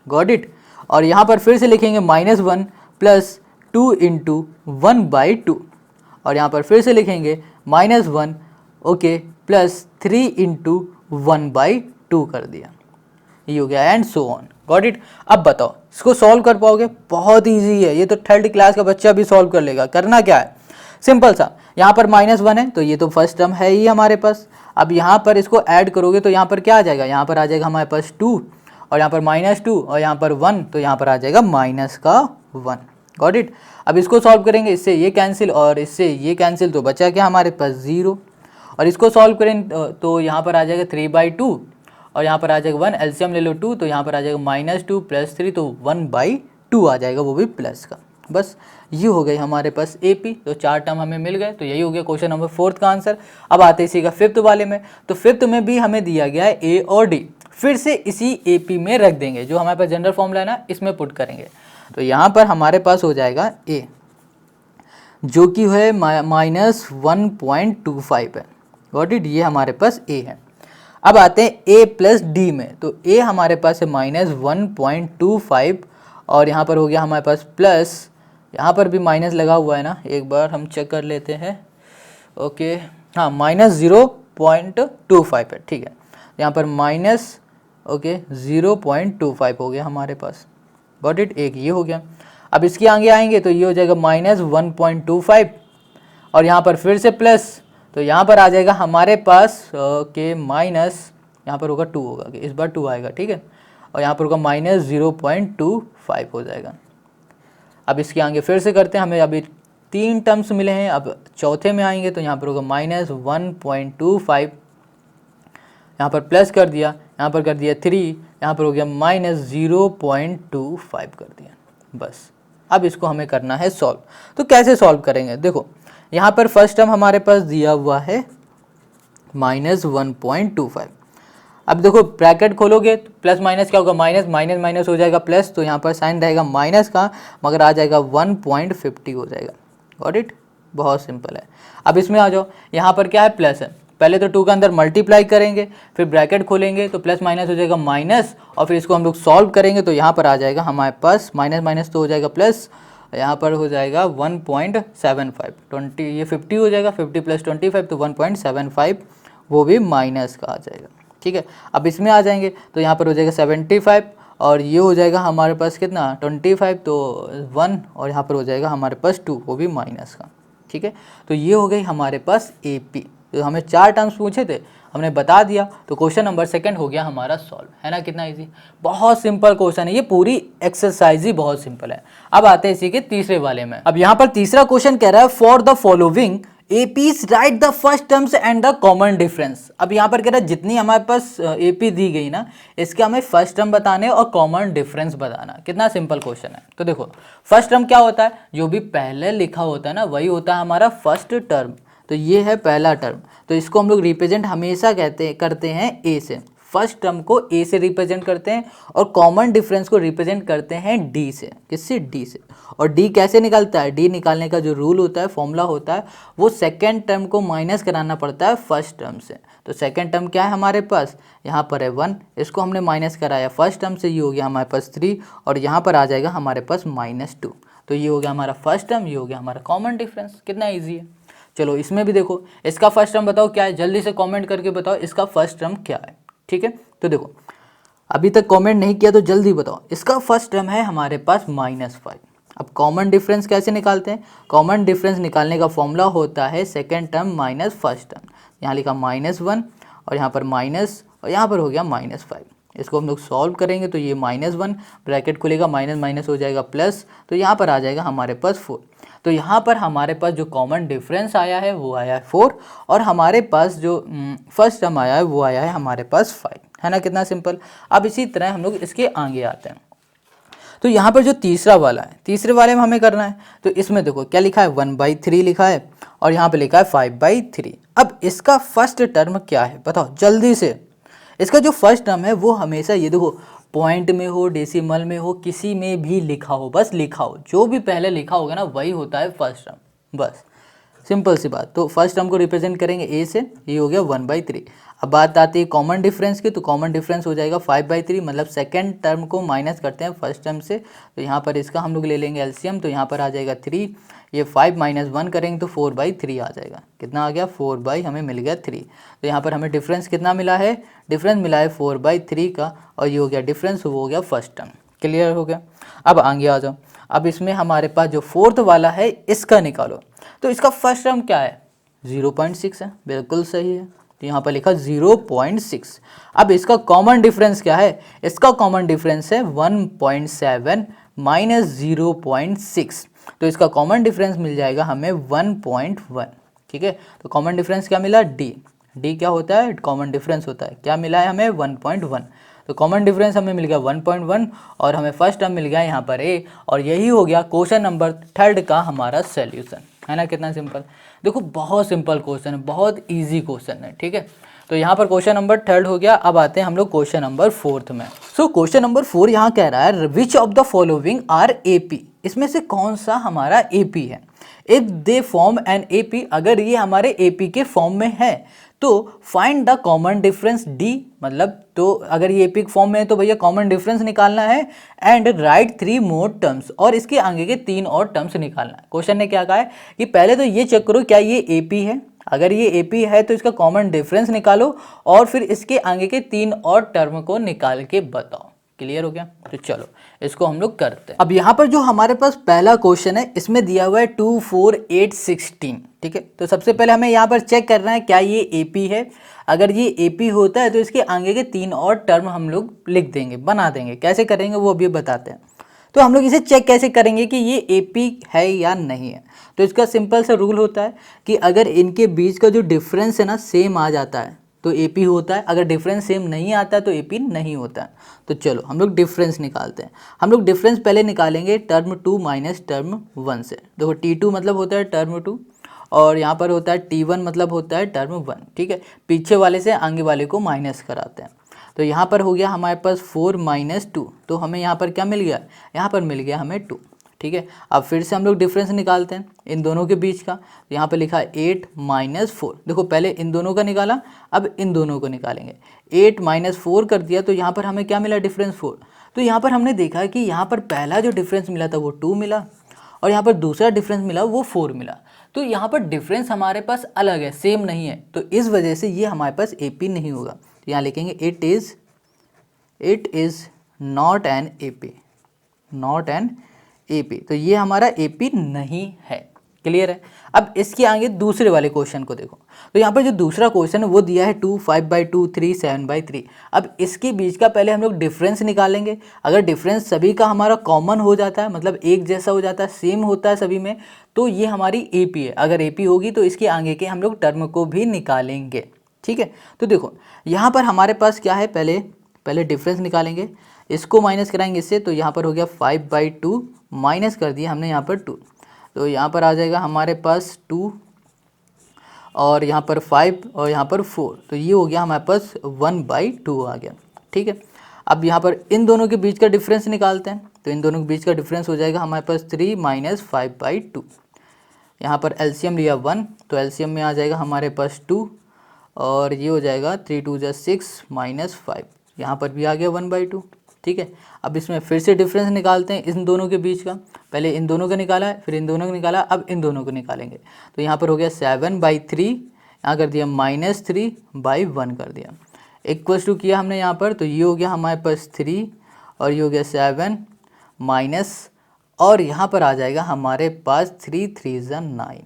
Got it. और यहाँ पर फिर से लिखेंगे -1 प्लस 2 इंटू 1/2, और यहाँ पर फिर से लिखेंगे -1 ओके प्लस 3 इंटू 1/2 कर दिया। ये हो गया, and so on. Got it. अब बताओ इसको सॉल्व कर पाओगे, बहुत इजी है, ये तो 3rd क्लास का बच्चा भी सॉल्व कर लेगा। करना क्या है, सिंपल सा, यहाँ पर -1 है तो ये तो फर्स्ट टर्म है ही हमारे पास। अब यहाँ पर इसको ऐड करोगे तो यहाँ पर क्या आ जाएगा, यहाँ पर आ जाएगा हमारे पास 2, और यहाँ पर -2 और यहाँ पर 1, तो यहाँ पर आ जाएगा -1। Got it. अब इसको सॉल्व करेंगे, इससे ये कैंसिल और इससे ये कैंसिल, तो बचा क्या हमारे पास 0। और इसको सॉल्व करें तो यहाँ पर आ जाएगा 3/2 और यहाँ पर आ जाएगा 1, एलसीएम ले लो 2, तो यहाँ पर आ जाएगा -2 प्लस 3, तो 1/2 आ जाएगा, वो भी प्लस का। बस ये हो गई हमारे पास AP। तो 4 टर्म हमें मिल गए। तो यही हो गया क्वेश्चन नंबर 4 का आंसर। अब आते हैं इसी का 5th वाले में। तो 5th में भी हमें दिया गया है A और D, फिर से इसी AP में रख देंगे, जो हमारे पास जनरल फॉर्मूला है ना, इसमें पुट करेंगे। तो यहाँ पर हमारे पास हो जाएगा A, जो कि है -1.25 है। गॉट इट, ये हमारे पास A है। अब आते हैं A प्लस D में। तो A हमारे पास है -1.25, और यहाँ पर हो गया हमारे पास प्लस, यहाँ पर भी माइनस लगा हुआ है ना, एक बार हम चेक कर लेते हैं। ओके, हाँ -0.25 है। ठीक है, यहाँ पर -0.25 हो गया हमारे पास। गॉट इट, एक ये हो गया। अब इसके आगे आएंगे तो ये हो जाएगा -1.25, और यहाँ पर फिर से प्लस, तो यहाँ पर आ जाएगा हमारे पास के माइनस, यहाँ पर होगा 2 होगा, कि इस बार 2 आएगा। ठीक है, और यहाँ पर होगा -0.25 हो जाएगा। अब इसके आगे फिर से करते हैं, हमें अभी 3 टर्म्स मिले हैं। अब चौथे में आएंगे तो यहाँ पर होगा -1.25, यहाँ पर प्लस कर दिया, यहाँ पर कर दिया 3, यहाँ पर हो गया -0.25 कर दिया। बस अब इसको हमें करना है सॉल्व। तो कैसे सॉल्व करेंगे, देखो यहाँ पर फर्स्ट टर्म हमारे पास दिया हुआ है -1.25। अब देखो ब्रैकेट खोलोगे तो प्लस माइनस क्या होगा, माइनस हो जाएगा प्लस, तो यहाँ पर साइन रहेगा माइनस का, मगर आ जाएगा 1.50 हो जाएगा। गॉट इट, बहुत सिंपल है। अब इसमें आ जाओ, यहाँ पर क्या है, प्लस है, पहले तो 2 के अंदर मल्टीप्लाई करेंगे, फिर ब्रैकेट खोलेंगे तो प्लस माइनस हो जाएगा माइनस, और फिर इसको हम लोग सॉल्व करेंगे तो यहाँ पर आ जाएगा हमारे पास माइनस तो हो जाएगा प्लस, यहाँ पर हो जाएगा 1.75, 20 ये 50 हो जाएगा, 50 + 25 तो 1.75, वो भी माइनस का आ जाएगा। ठीक है, अब इसमें आ जाएंगे तो यहाँ पर हो जाएगा 75, और ये हो जाएगा हमारे पास कितना 25, तो 1, और यहाँ पर हो जाएगा हमारे पास 2, वो भी माइनस का। ठीक है। तो ये हो गई हमारे पास AP। तो हमें 4 टर्म्स पूछे थे, हमने बता दिया, तो क्वेश्चन नंबर 2 हो गया हमारा सॉल्व, है ना। कितना इजी, बहुत सिंपल क्वेश्चन है, ये पूरी एक्सरसाइज ही बहुत सिंपल है। अब आते हैं इसी के तीसरे वाले में। अब यहाँ पर तीसरा क्वेश्चन कह रहा है for the following APs right the first terms and the common difference. अब यहाँ पर कह रहा है जितनी हमारे पास AP दी गई ना, इसके हमें फर्स्ट टर्म बताने और कॉमन डिफरेंस बताना। कितना सिंपल क्वेश्चन है। तो देखो फर्स्ट टर्म क्या होता है, जो भी पहले लिखा होता है ना वही होता है हमारा फर्स्ट टर्म। तो ये है पहला टर्म, तो इसको हम लोग रिप्रेजेंट हमेशा करते हैं A से। फर्स्ट टर्म को A से रिप्रेजेंट करते हैं और कॉमन डिफरेंस को रिप्रेजेंट करते हैं D से। किससे? D से। और D कैसे निकलता है? D निकालने का जो रूल होता है, फॉर्मूला होता है, वो सेकेंड टर्म को माइनस कराना पड़ता है फर्स्ट टर्म से। तो सेकेंड टर्म क्या है हमारे पास, यहाँ पर है 1, इसको हमने माइनस कराया फर्स्ट टर्म से, ये हो गया हमारे पास 3 और यहाँ पर आ जाएगा हमारे पास -2। तो ये हो गया हमारा फर्स्ट टर्म, ये हो गया हमारा कॉमन डिफरेंस। कितना ईजी है। चलो इसमें भी देखो, इसका फर्स्ट टर्म बताओ क्या है, जल्दी से कमेंट करके बताओ इसका फर्स्ट टर्म क्या है। ठीक है, तो देखो अभी तक कमेंट नहीं किया तो जल्दी बताओ, इसका फर्स्ट टर्म है हमारे पास -5। अब कॉमन डिफरेंस कैसे निकालते हैं? कॉमन डिफरेंस निकालने का फॉर्मूला होता है second term minus first term. यहाँ लिखा -1 और यहाँ पर माइनस और यहाँ पर हो गया -5। इसको हम लोग सॉल्व करेंगे तो ये -1 ब्रैकेट खुलेगा, माइनस माइनस हो जाएगा प्लस, तो यहाँ पर आ जाएगा हमारे पास 4। तो यहाँ पर हमारे पास जो कॉमन डिफरेंस आया है वो आया है 4 और हमारे पास जो फर्स्ट टर्म आया है वो आया है हमारे पास 5, है ना। कितना सिंपल। अब इसी तरह हम लोग इसके आगे आते हैं। तो यहाँ पर जो तीसरा वाला है, तीसरे वाले में हमें करना है, तो इसमें देखो क्या लिखा है, 1/3 लिखा है और यहाँ पे लिखा है 5/3। अब इसका फर्स्ट टर्म क्या है बताओ जल्दी से। इसका जो फर्स्ट टर्म है वो हमेशा ये देखो पॉइंट में हो, डेसिमल में हो, किसी में भी लिखा हो, बस लिखा हो, जो भी पहले लिखा होगा ना वही होता है फर्स्ट टर्म, बस सिंपल सी बात। तो फर्स्ट टर्म को रिप्रेजेंट करेंगे A से, ये हो गया 1/3। अब बात आती है कॉमन डिफरेंस की, तो कॉमन डिफरेंस हो जाएगा 5/3, मतलब सेकंड टर्म को माइनस करते हैं फर्स्ट टर्म से। तो यहाँ पर इसका हम लोग ले लेंगे एलसीएम, तो यहाँ पर आ जाएगा 3, ये 5 - 1 करेंगे तो 4/3 आ जाएगा। कितना आ गया? 4 हमें मिल गया 3। तो यहाँ पर हमें डिफरेंस कितना मिला है? डिफरेंस मिला है 4/3 का और ये हो गया डिफरेंस, वो हो गया फर्स्ट टर्म। क्लियर हो गया। अब आगे आ जाओ। अब इसमें हमारे पास जो फोर्थ वाला है इसका निकालो। तो इसका फर्स्ट टर्म क्या है? 0.6 है, बिल्कुल सही है। तो यहाँ पर लिखा 0.6। अब इसका कॉमन डिफरेंस क्या है? इसका कॉमन डिफरेंस है 1.7 - 0.6। तो इसका कॉमन डिफरेंस मिल जाएगा हमें 1.1। ठीक है, तो कॉमन डिफरेंस क्या मिला? डी क्या होता है? कॉमन डिफरेंस होता है। क्या मिला है हमें? 1.1। तो कॉमन डिफरेंस हमें मिल गया 1.1 और हमें फर्स्ट टर्म मिल गया यहाँ पर A, और यही हो गया क्वेश्चन नंबर 3 का हमारा सॉल्यूशन, है ना। कितना सिंपल। देखो बहुत सिंपल क्वेश्चन है, बहुत इजी क्वेश्चन है। ठीक है, तो यहाँ पर क्वेश्चन नंबर 3 हो गया। अब आते हैं हम लोग क्वेश्चन नंबर 4 में। सो क्वेश्चन नंबर 4 यहाँ कह रहा है which of the following are AP। इसमें से कौन सा हमारा AP है? If they form an AP, अगर ये हमारे AP के फॉर्म में है तो find the common difference D, मतलब तो अगर ये AP फॉर्म में है तो भैया कॉमन डिफरेंस निकालना है एंड राइट 3 मोर टर्म्स, और इसके आगे के 3 और टर्म्स निकालना है। क्वेश्चन ने क्या कहा है कि पहले तो ये चेक करो क्या ये AP है, अगर ये AP है तो इसका कॉमन डिफरेंस निकालो और फिर इसके आगे के 3 और टर्म को निकाल के बताओ। क्लियर हो गया। तो चलो इसको हम लोग करते हैं। अब यहाँ पर जो हमारे पास पहला क्वेश्चन है इसमें दिया हुआ है 2, 4, 8, 16। ठीक है, तो सबसे पहले हमें यहाँ पर चेक करना है क्या ये AP है। अगर ये AP होता है तो इसके आगे के 3 और टर्म हम लोग लिख देंगे, बना देंगे। कैसे करेंगे वो अभी बताते हैं। तो हम लोग इसे चेक कैसे करेंगे कि ये AP है या नहीं है? तो इसका सिंपल सा रूल होता है कि अगर इनके बीच का जो डिफरेंस है ना सेम आ जाता है तो AP होता है, अगर डिफरेंस सेम नहीं आता है तो AP नहीं होता है। तो चलो हम लोग डिफरेंस निकालते हैं। हम लोग डिफरेंस पहले निकालेंगे टर्म 2 माइनस टर्म 1 से। देखो T2 मतलब होता है टर्म 2 और यहाँ पर होता है T1 मतलब होता है टर्म 1। ठीक है, पीछे वाले से आगे वाले को माइनस कराते हैं। तो यहाँ पर हो गया हमारे पास 4 - 2, तो हमें यहाँ पर क्या मिल गया? यहाँ पर मिल गया हमें 2। ठीक है, अब फिर से हम लोग डिफरेंस निकालते हैं इन दोनों के बीच का। तो यहाँ पे लिखा है 8 - 4। देखो पहले इन दोनों का निकाला, अब इन दोनों को निकालेंगे। 8 - 4 कर दिया तो यहाँ पर हमें क्या मिला? डिफरेंस 4। तो यहाँ पर हमने देखा कि यहाँ पर पहला जो डिफरेंस मिला था वो 2 मिला और यहाँ पर दूसरा डिफरेंस मिला वो 4 मिला। तो यहाँ पर डिफरेंस हमारे पास अलग है, सेम नहीं है, तो इस वजह से ये हमारे पास AP नहीं होगा। तो यहाँ लिखेंगे it is not an AP, not an AP। तो ये हमारा AP नहीं है। क्लियर है। अब इसके आगे दूसरे वाले क्वेश्चन को देखो, तो यहाँ पर जो दूसरा क्वेश्चन है वो दिया है 2, 5/2, 3, 7/3। अब इसके बीच का पहले हम लोग डिफरेंस निकालेंगे। अगर डिफरेंस सभी का हमारा कॉमन हो जाता है, मतलब एक जैसा हो जाता है, सेम होता है सभी में, तो ये हमारी AP है। अगर AP होगी तो इसके आगे के हम लोग टर्म को भी निकालेंगे, ठीक है। तो देखो यहाँ पर हमारे पास क्या है, पहले डिफरेंस निकालेंगे, इसको माइनस कराएंगे इससे, तो यहाँ पर हो गया 5/2 माइनस कर दिया हमने यहाँ पर 2, तो यहाँ पर आ जाएगा हमारे पास 2 और यहाँ पर 5 और यहाँ पर 4, तो ये हो गया हमारे पास 1/2 आ गया, ठीक है। अब यहाँ पर इन दोनों के बीच का डिफरेंस निकालते हैं, तो इन दोनों के बीच का डिफरेंस हो जाएगा हमारे पास 3 माइनस 5/2। यहाँ पर एलसीएम लिया 1, तो एलसीएम में आ जाएगा हमारे पास 2 और ये हो जाएगा 3 2 जा 6 माइनस 5, यहाँ पर भी आ गया 1/2, ठीक है। अब इसमें फिर से डिफरेंस निकालते हैं इन दोनों के बीच का, पहले इन दोनों का निकाला है, फिर इन दोनों का निकाला, अब इन दोनों को निकालेंगे। तो यहाँ पर हो गया 7/3, यहाँ कर दिया -3/1 कर दिया, इक्वल्स टू किया हमने यहाँ पर, तो ये हो गया हमारे पास 3 और ये हो गया 7 माइनस, और यहाँ पर आ जाएगा हमारे पास 3 3 जा 9,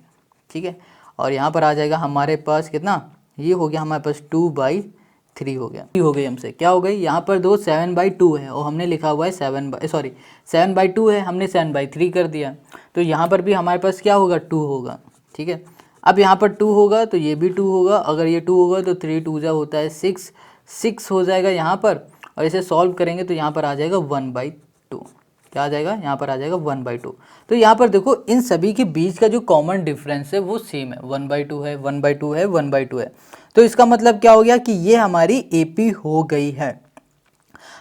ठीक है। और यहाँ पर आ जाएगा हमारे पास कितना, ये हो गया हमारे पास 2/3 हो गया, हो गई हमसे क्या हो गई, यहाँ पर दो 7/2 है और हमने लिखा हुआ है 7/2 है, हमने 7/3 कर दिया, तो यहाँ पर भी हमारे पास क्या होगा, 2 होगा, ठीक है। अब यहाँ पर 2 होगा तो ये भी 2 होगा, अगर ये 2 होगा तो 3 2 जा होता है 6 हो जाएगा यहाँ पर, और इसे सॉल्व करेंगे तो यहाँ पर आ जाएगा 1/2, क्या आ जाएगा, यहाँ पर आ जाएगा 1/2। तो यहाँ पर देखो इन सभी के बीच का जो कॉमन डिफरेंस है वो सेम है, 1/2 है, 1/2 है, 1/2 है, तो इसका मतलब क्या हो गया कि ये हमारी AP हो गई है।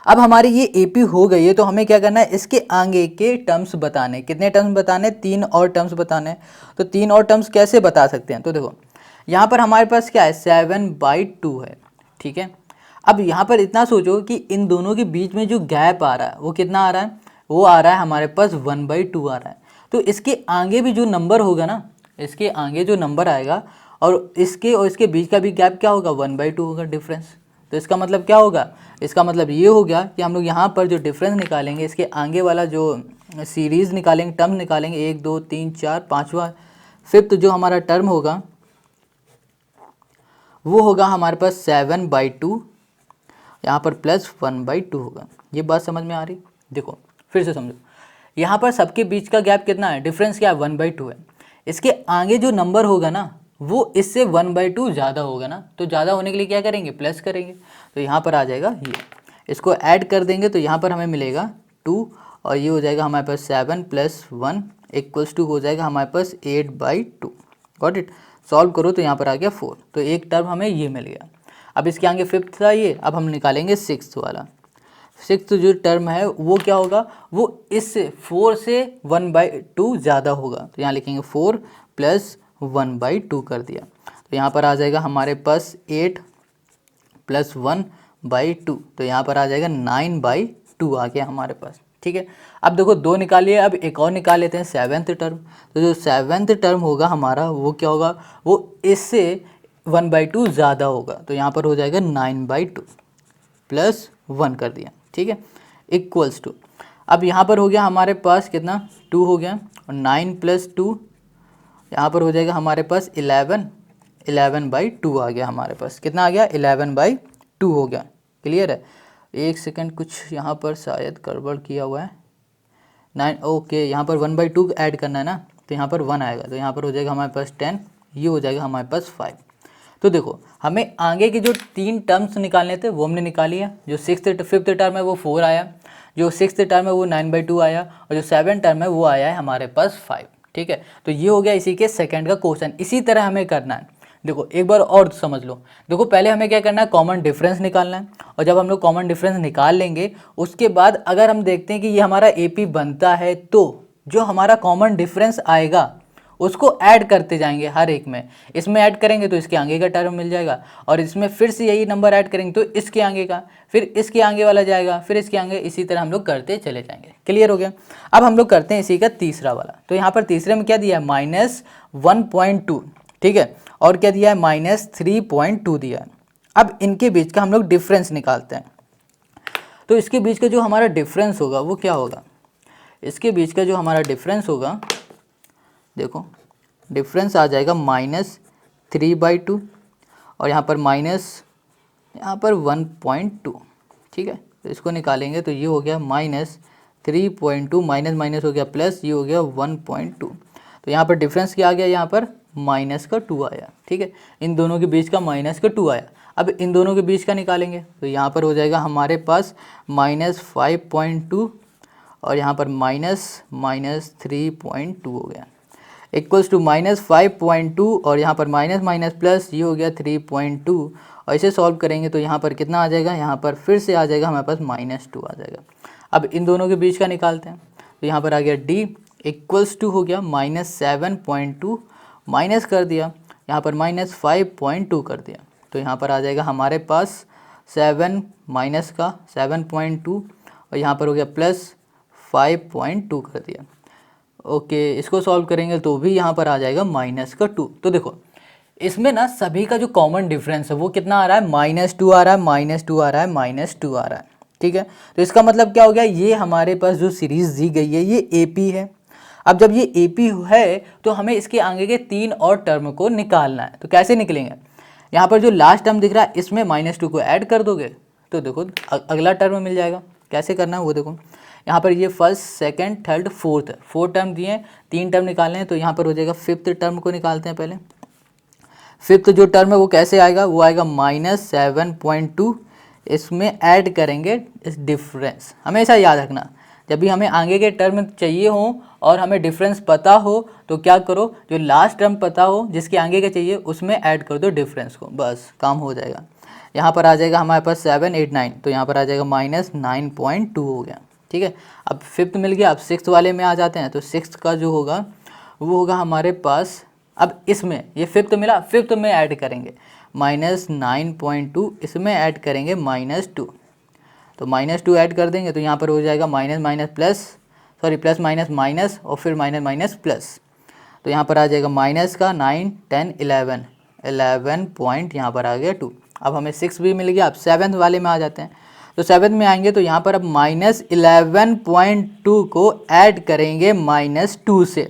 अब हमारी ये AP हो गई है तो हमें क्या करना है, इसके आगे के टर्म्स बताने, कितने टर्म्स बताने, 3 और टर्म्स बताने। तो 3 और टर्म्स कैसे बता सकते हैं, तो देखो यहाँ पर हमारे पास क्या है, 7/2 है, ठीक है। अब यहाँ पर इतना सोचो कि इन दोनों के बीच में जो गैप आ रहा है वो कितना आ रहा है, वो आ रहा है हमारे पास 1/2 आ रहा है। तो इसके आगे भी जो नंबर होगा ना, इसके आगे जो नंबर आएगा और इसके बीच का भी गैप क्या होगा, 1/2 होगा डिफरेंस। तो इसका मतलब क्या होगा, इसका मतलब ये हो गया कि हम लोग यहाँ पर जो डिफरेंस निकालेंगे, इसके आगे वाला जो सीरीज़ निकालेंगे, टर्म निकालेंगे, 1 2 3 4 5वां 5th जो हमारा टर्म होगा वो होगा हमारे पास 7/2, यहाँ पर प्लस 1/2 होगा। ये बात समझ में आ रही, देखो फिर से समझो, यहाँ पर सबके बीच का गैप कितना है, डिफरेंस क्या है, 1/2 है। इसके आगे जो नंबर होगा ना वो इससे 1/2 ज़्यादा होगा ना, तो ज़्यादा होने के लिए क्या करेंगे, प्लस करेंगे, तो यहाँ पर आ जाएगा ये, इसको ऐड कर देंगे तो यहाँ पर हमें मिलेगा 2 और ये हो जाएगा हमारे पास 7 + 1 इक्वल्स टू हो जाएगा हमारे पास 8/2। गॉट इट, सॉल्व करो तो यहाँ पर आ गया 4, तो एक टर्म हमें ये मिल गया। अब इसके आगे 5th था ये, अब हम निकालेंगे 6th वाला। 6th जो टर्म है वो क्या होगा, वो इससे 4 से 1/2 ज़्यादा होगा, तो यहाँ लिखेंगे 4 + 1/2 कर दिया, तो यहाँ पर आ जाएगा हमारे पास 8 + 1/2, तो यहाँ पर आ जाएगा 9/2 आ गया हमारे पास, ठीक है। अब देखो 2 निकालिए, अब एक और निकाल लेते हैं 7th टर्म। तो जो 7th टर्म होगा हमारा वो क्या होगा, वो इससे 1/2 ज़्यादा होगा, तो यहाँ पर हो जाएगा 9/2 + 1 कर दिया, ठीक है, इक्वल्स टू, अब यहाँ पर हो गया हमारे पास कितना, 2 हो गया, और 9 + 2 यहाँ पर हो जाएगा हमारे पास 11/2 आ गया हमारे पास, कितना आ गया, 11/2 हो गया। क्लियर है, एक सेकंड, कुछ यहाँ पर शायद गड़बड़ किया हुआ है, 9 ओके, यहाँ पर 1/2 ऐड करना है ना, तो यहाँ पर 1 आएगा, तो यहाँ पर हो जाएगा हमारे पास 10, ये हो जाएगा हमारे पास 5। तो देखो हमें आगे के जो 3 टर्म्स निकालने थे वो हमने निकाली है, जो 5th टर्म है वो 4 आया, जो 6th टर्म है वो 9/2 आया, और जो 7th टर्म है वो आया है हमारे पास 5, ठीक है। तो ये हो गया इसी के सेकंड का क्वेश्चन, इसी तरह हमें करना है। देखो एक बार और समझ लो, देखो पहले हमें क्या करना है, कॉमन डिफरेंस निकालना है, और जब हम लोग कॉमन डिफरेंस निकाल लेंगे उसके बाद अगर हम देखते हैं कि ये हमारा AP बनता है तो जो हमारा कॉमन डिफरेंस आएगा उसको ऐड करते जाएंगे हर एक में, इसमें ऐड करेंगे तो इसके आगे का टर्म मिल जाएगा, और इसमें फिर से यही नंबर ऐड करेंगे तो इसके आगे का, फिर इसके आगे वाला जाएगा, फिर इसके आगे, इसी तरह हम लोग करते चले जाएंगे। क्लियर हो गया। अब हम लोग करते हैं इसी का तीसरा वाला, तो यहाँ पर तीसरे में क्या दिया है, -1.2, ठीक है, और क्या दिया है, -3.2 दिया है। अब इनके बीच का हम लोग डिफरेंस निकालते हैं, तो इसके बीच का जो हमारा डिफरेंस होगा वो क्या होगा, इसके बीच का जो हमारा डिफरेंस होगा, देखो डिफरेंस आ जाएगा -3/2 और यहाँ पर -1.2। ठीक है, तो इसको निकालेंगे तो ये हो गया -3.2 माइनस माइनस हो गया प्लस, ये हो गया 1.2। तो यहाँ पर डिफरेंस क्या आ गया, यहाँ पर -2 आया। ठीक है, इन दोनों के बीच का -2 आया। अब इन दोनों के बीच का निकालेंगे तो यहाँ पर हो जाएगा हमारे पास -5.2 और यहाँ पर -3.2 हो गया, इक्वल्स टू -5.2 और यहाँ पर माइनस माइनस प्लस, ये हो गया 3.2। और इसे सॉल्व करेंगे तो यहाँ पर कितना आ जाएगा, यहाँ पर फिर से आ जाएगा हमारे पास -2 आ जाएगा। अब इन दोनों के बीच का निकालते हैं तो यहाँ पर आ गया D इक्वल्स टू हो गया -7.2 माइनस कर दिया, यहाँ पर -5.2 कर दिया, तो यहाँ पर आ जाएगा हमारे पास 7 माइनस का 7.2 और यहाँ पर हो गया प्लस 5.2 कर दिया। ओके, इसको सॉल्व करेंगे तो भी यहाँ पर आ जाएगा -2। तो देखो इसमें ना सभी का जो कॉमन डिफरेंस है वो कितना आ रहा है, -2 आ रहा है, -2 आ रहा है, -2 आ रहा है। ठीक है, तो इसका मतलब क्या हो गया, ये हमारे पास जो सीरीज़ दी गई है ये AP है। अब जब ये AP है तो हमें इसके आगे के 3 और टर्म को निकालना है। तो कैसे निकलेंगे, यहाँ पर जो लास्ट टर्म दिख रहा है इसमें -2 को ऐड कर दोगे तो देखो अगला टर्म मिल जाएगा। कैसे करना है वो देखो, यहाँ पर ये first second third fourth 4 term दिए हैं, 3 टर्म निकालने हैं, तो यहाँ पर हो जाएगा फिफ्थ टर्म को निकालते हैं। पहले फिफ्थ जो टर्म है वो कैसे आएगा, वो आएगा -7.2, इसमें ऐड करेंगे इस डिफरेंस। हमेशा याद रखना जब भी हमें आगे के टर्म चाहिए हो और हमें डिफरेंस पता हो तो क्या करो, जो लास्ट टर्म पता हो जिसके आगे का चाहिए उसमें ऐड कर दो डिफरेंस को, बस काम हो जाएगा। यहाँ पर आ जाएगा हमारे पास 7 8 9, तो यहाँ पर आ जाएगा -9.2 हो गया। ठीक है, अब फिफ्थ मिल गया, अब सिक्स्थ वाले में आ जाते हैं। तो सिक्स्थ का जो होगा वो होगा हमारे पास, अब इसमें ये फिफ्थ मिला, फिफ्थ में ऐड करेंगे -9.2, इसमें ऐड करेंगे -2, तो -2 ऐड कर देंगे तो यहाँ पर हो जाएगा minus minus plus, sorry plus minus minus और फिर माइनस माइनस प्लस, तो यहाँ पर आ जाएगा माइनस का 9 10 11 पॉइंट, यहाँ पर आ गया 2। अब हमें 6 भी मिल गया। अब सेवन्थ वाले में आ जाते हैं, तो सेवन्थ में आएंगे तो यहाँ पर अब -11.2 को ऐड करेंगे -2 से,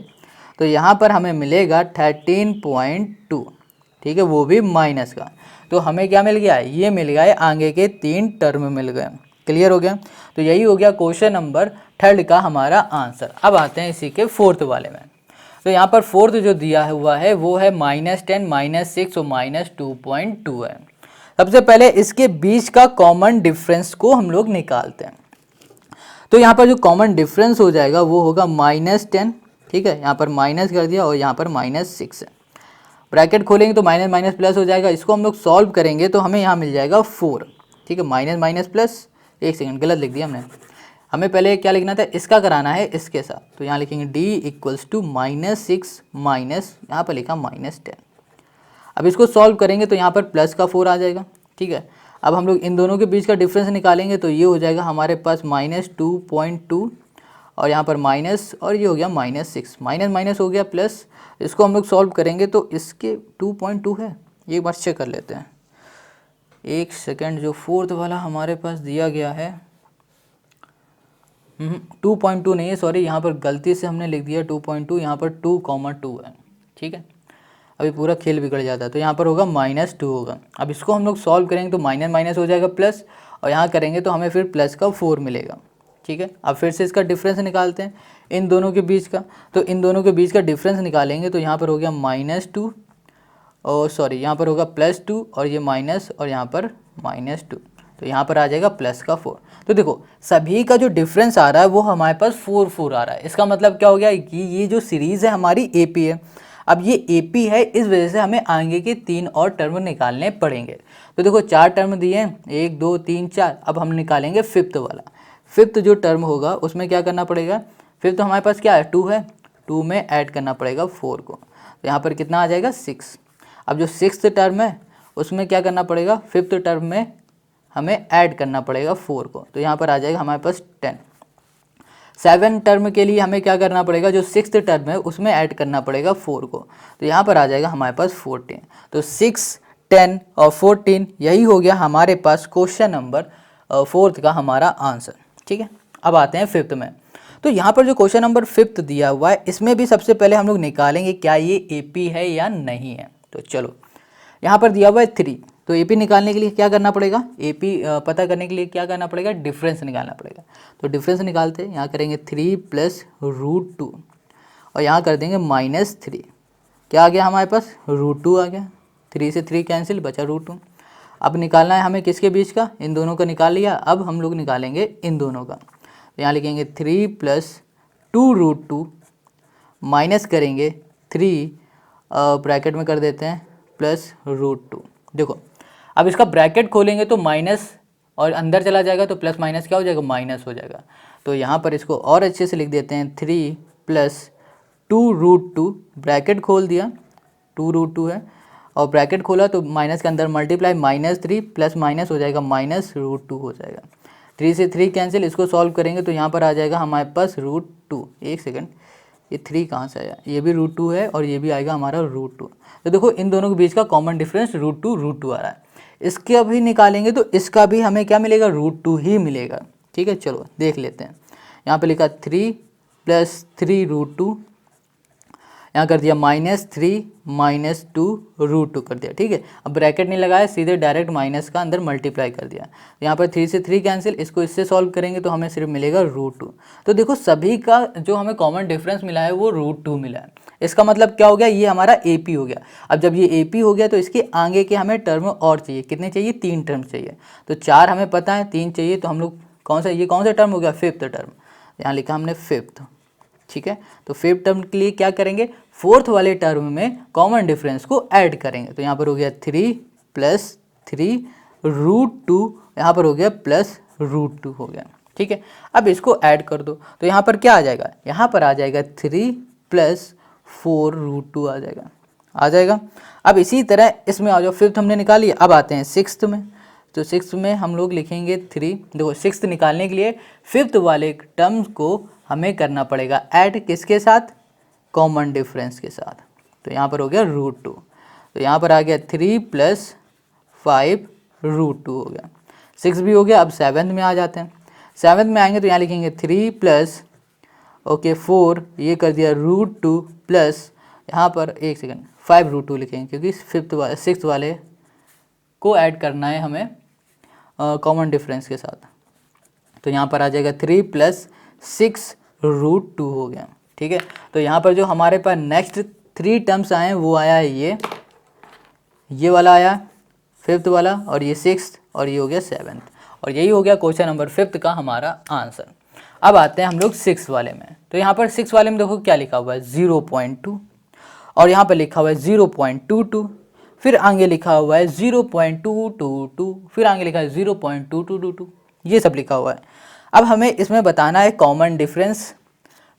तो यहाँ पर हमें मिलेगा 13.2। ठीक है, वो भी माइनस का। तो हमें क्या मिल गया, ये मिल गया है आगे के 3 टर्म मिल गए। क्लियर हो गया, तो यही हो गया क्वेश्चन नंबर 3 का हमारा आंसर। अब आते हैं इसी के फोर्थ वाले में। तो यहाँ पर फोर्थ जो दिया हुआ है वो है -10 -6 और -2.2 है। सबसे पहले इसके बीच का कॉमन डिफरेंस को हम लोग निकालते हैं। तो यहाँ पर जो कॉमन डिफरेंस हो जाएगा वो होगा -10। ठीक है, यहाँ पर माइनस कर दिया और यहाँ पर -6 है, ब्रैकेट खोलेंगे तो माइनस माइनस प्लस हो जाएगा। इसको हम लोग सॉल्व करेंगे तो हमें यहाँ मिल जाएगा 4। ठीक है, माइनस माइनस प्लस, एक सेकंड गलत लिख दिया हमने, हमें पहले क्या लिखना था, इसका कराना है इसके साथ, तो यहाँ लिखेंगे D इक्वल्स टू -6 माइनस, यहाँ पर लिखा -10। अब इसको सॉल्व करेंगे तो यहाँ पर प्लस का 4 आ जाएगा। ठीक है, अब हम लोग इन दोनों के बीच का डिफरेंस निकालेंगे तो ये हो जाएगा हमारे पास -2.2 और यहाँ पर माइनस, और ये हो गया -6, माइनस माइनस हो गया प्लस। इसको हम लोग सॉल्व करेंगे तो इसके 2.2 है, ये बार चेक कर लेते हैं, एक सेकंड। जो फोर्थ वाला हमारे पास दिया गया है 2.2 नहीं है, सॉरी, यहाँ पर गलती से हमने लिख दिया 2.2, यहाँ पर 2,2 है। ठीक है, अभी पूरा खेल बिगड़ जाता है, तो यहाँ पर होगा -2 होगा। अब इसको हम लोग सॉल्व करेंगे तो माइनस माइनस हो जाएगा प्लस, और यहाँ करेंगे तो हमें फिर प्लस का 4 मिलेगा। ठीक है, अब फिर से इसका डिफरेंस निकालते हैं इन दोनों के बीच का। तो इन दोनों के बीच का डिफरेंस निकालेंगे तो यहाँ पर हो गया -2 और सॉरी यहाँ पर होगा +2 और ये माइनस और यहाँ पर -2, तो यहाँ पर आ जाएगा प्लस का 4। तो देखो सभी का जो डिफरेंस आ रहा है वो हमारे पास 4 आ रहा है। इसका मतलब क्या हो गया कि ये जो सीरीज़ है हमारी AP है। अब ये AP है, इस वजह से हमें आगे के 3 और टर्म निकालने पड़ेंगे। तो देखो 4 टर्म दिए हैं, 1 2 3 4। अब हम निकालेंगे फिफ्थ वाला। फिफ्थ जो टर्म होगा उसमें क्या करना पड़ेगा, फिफ्थ तो हमारे पास क्या है 2 है, 2 में ऐड करना पड़ेगा 4 को, तो यहाँ पर कितना आ जाएगा 6। अब जो सिक्स्थ टर्म है उसमें क्या करना पड़ेगा, फिफ्थ टर्म में हमें ऐड करना पड़ेगा 4 को, तो यहाँ पर आ जाएगा हमारे पास 10। 7 टर्म के लिए हमें क्या करना पड़ेगा, जो सिक्स्थ टर्म है उसमें ऐड करना पड़ेगा 4 को, तो यहाँ पर आ जाएगा हमारे पास 14। तो 6 10 और 14 यही हो गया हमारे पास क्वेश्चन नंबर 4 का हमारा आंसर। ठीक है, अब आते हैं फिफ्थ में। तो यहाँ पर जो क्वेश्चन नंबर 5 दिया हुआ है इसमें भी सबसे पहले हम लोग निकालेंगे क्या ये AP है या नहीं है। तो चलो यहाँ पर दिया हुआ है 3, तो AP निकालने के लिए क्या करना पड़ेगा, AP पता करने के लिए क्या करना पड़ेगा, डिफरेंस निकालना पड़ेगा। तो डिफरेंस निकालते हैं, यहाँ करेंगे 3 + √2 और यहाँ कर देंगे -3। क्या आ गया हमारे पास, √2 आ गया, 3 से 3 कैंसिल, बचा √2। अब निकालना है हमें किसके बीच का, इन दोनों का निकाल लिया, अब हम लोग निकालेंगे इन दोनों का। तो यहाँ लिखेंगे 3 + 2√2 माइनस करेंगे 3 ब्रैकेट में कर देते हैं +√2। देखो अब इसका ब्रैकेट खोलेंगे तो माइनस और अंदर चला जाएगा तो प्लस माइनस क्या हो जाएगा, माइनस हो जाएगा। तो यहाँ पर इसको और अच्छे से लिख देते हैं 3 + 2√2, ब्रैकेट खोल दिया, 2√2 है और ब्रैकेट खोला तो माइनस के अंदर मल्टीप्लाई -3 प्लस माइनस हो जाएगा -√2 हो जाएगा। 3 से 3 कैंसिल, इसको सॉल्व करेंगे तो यहाँ पर आ जाएगा हमारे पास √2। एक सेकंड, ये 3 कहाँ से आया, ये भी √2 है और ये भी आएगा हमारा √2। तो देखो इन दोनों के बीच का कॉमन डिफरेंस √2 आ रहा है। इसके भी निकालेंगे तो इसका भी हमें क्या मिलेगा, √2 ही मिलेगा। ठीक है, चलो देख लेते हैं। यहाँ पे लिखा 3 + 3√2, यहाँ कर दिया -3 - 2√2 कर दिया। ठीक है, अब ब्रैकेट नहीं लगाया, सीधे डायरेक्ट माइनस का अंदर मल्टीप्लाई कर दिया। यहाँ पर 3 से 3 कैंसिल, इसको इससे सॉल्व करेंगे तो हमें सिर्फ मिलेगा √2। तो देखो सभी का जो हमें कॉमन डिफरेंस मिला है वो √2 मिला है। इसका मतलब क्या हो गया, ये हमारा AP हो गया। अब जब ये AP हो गया तो इसके आगे के हमें टर्म और चाहिए, कितने चाहिए, 3 टर्म चाहिए। तो 4 हमें पता है, 3 चाहिए, तो हम लोग कौन सा, ये कौन सा टर्म हो गया, 5th टर्म। यहाँ लिखा हमने 5th। ठीक है, तो 5th टर्म के लिए क्या करेंगे, 4th वाले टर्म में कॉमन डिफरेंस को ऐड करेंगे। तो यहाँ पर हो गया 3 + 3√2, यहाँ पर हो गया +√2 हो गया। ठीक है, अब इसको ऐड कर दो तो यहाँ पर क्या आ जाएगा, यहाँ पर आ जाएगा 3 + 4√2 आ जाएगा। अब इसी तरह इसमें आ जाओ, 5th हमने निकाली, अब आते हैं 6th में। तो 6th में हम लोग लिखेंगे 3। देखो 6th निकालने के लिए 5th वाले टर्म्स को हमें करना पड़ेगा ऐड, किसके साथ, कॉमन डिफरेंस के साथ। तो यहाँ पर हो गया √2, तो यहाँ पर आ गया 3 + 5√2 हो गया। 6 भी हो गया। अब 7th में आ जाते हैं। 7th में आएंगे तो यहाँ लिखेंगे 3 + 4, ये कर दिया √2 प्लस यहाँ पर एक सेकंड 5√2 लिखेंगे क्योंकि 6th वाले को ऐड करना है हमें कॉमन डिफरेंस के साथ। तो यहाँ पर आ जाएगा 3 + 6√2 हो गया। ठीक है, तो यहाँ पर जो हमारे पास नेक्स्ट 3 टर्म्स आए हैं वो आया है ये वाला आया 5th वाला, और ये 6th, और ये हो गया 7th, और यही हो गया क्वेश्चन नंबर 5th का हमारा आंसर। अब आते हैं हम लोग 6 वाले में। तो यहाँ पर 6 वाले में देखो क्या लिखा हुआ है 0.2, और यहाँ पर लिखा हुआ है 0.22, फिर आगे लिखा हुआ है 0.222, फिर आगे लिखा है 0.2222, ये सब लिखा हुआ है। अब हमें इसमें बताना है कॉमन डिफरेंस,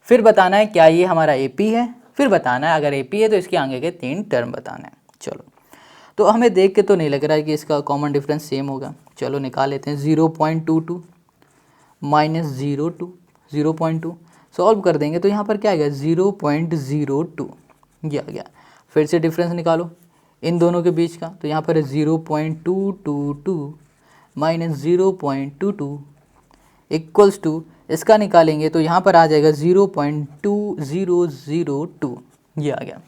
फिर बताना है क्या ये हमारा AP है, फिर बताना है अगर AP है तो इसके आगे के 3 टर्म बताना है। चलो, तो हमें देख के तो नहीं लग रहा है कि इसका कॉमन डिफरेंस सेम होगा। चलो निकाल लेते हैं। 0.22 - 0.2 सॉल्व कर देंगे तो यहाँ पर क्या आ गया 0.02, ये आ गया। फिर से डिफरेंस निकालो इन दोनों के बीच का, तो यहाँ पर है 0.222 - 0.22 इक्वल्स टू, इसका निकालेंगे तो यहाँ पर आ जाएगा 0.2002, ये आ गया।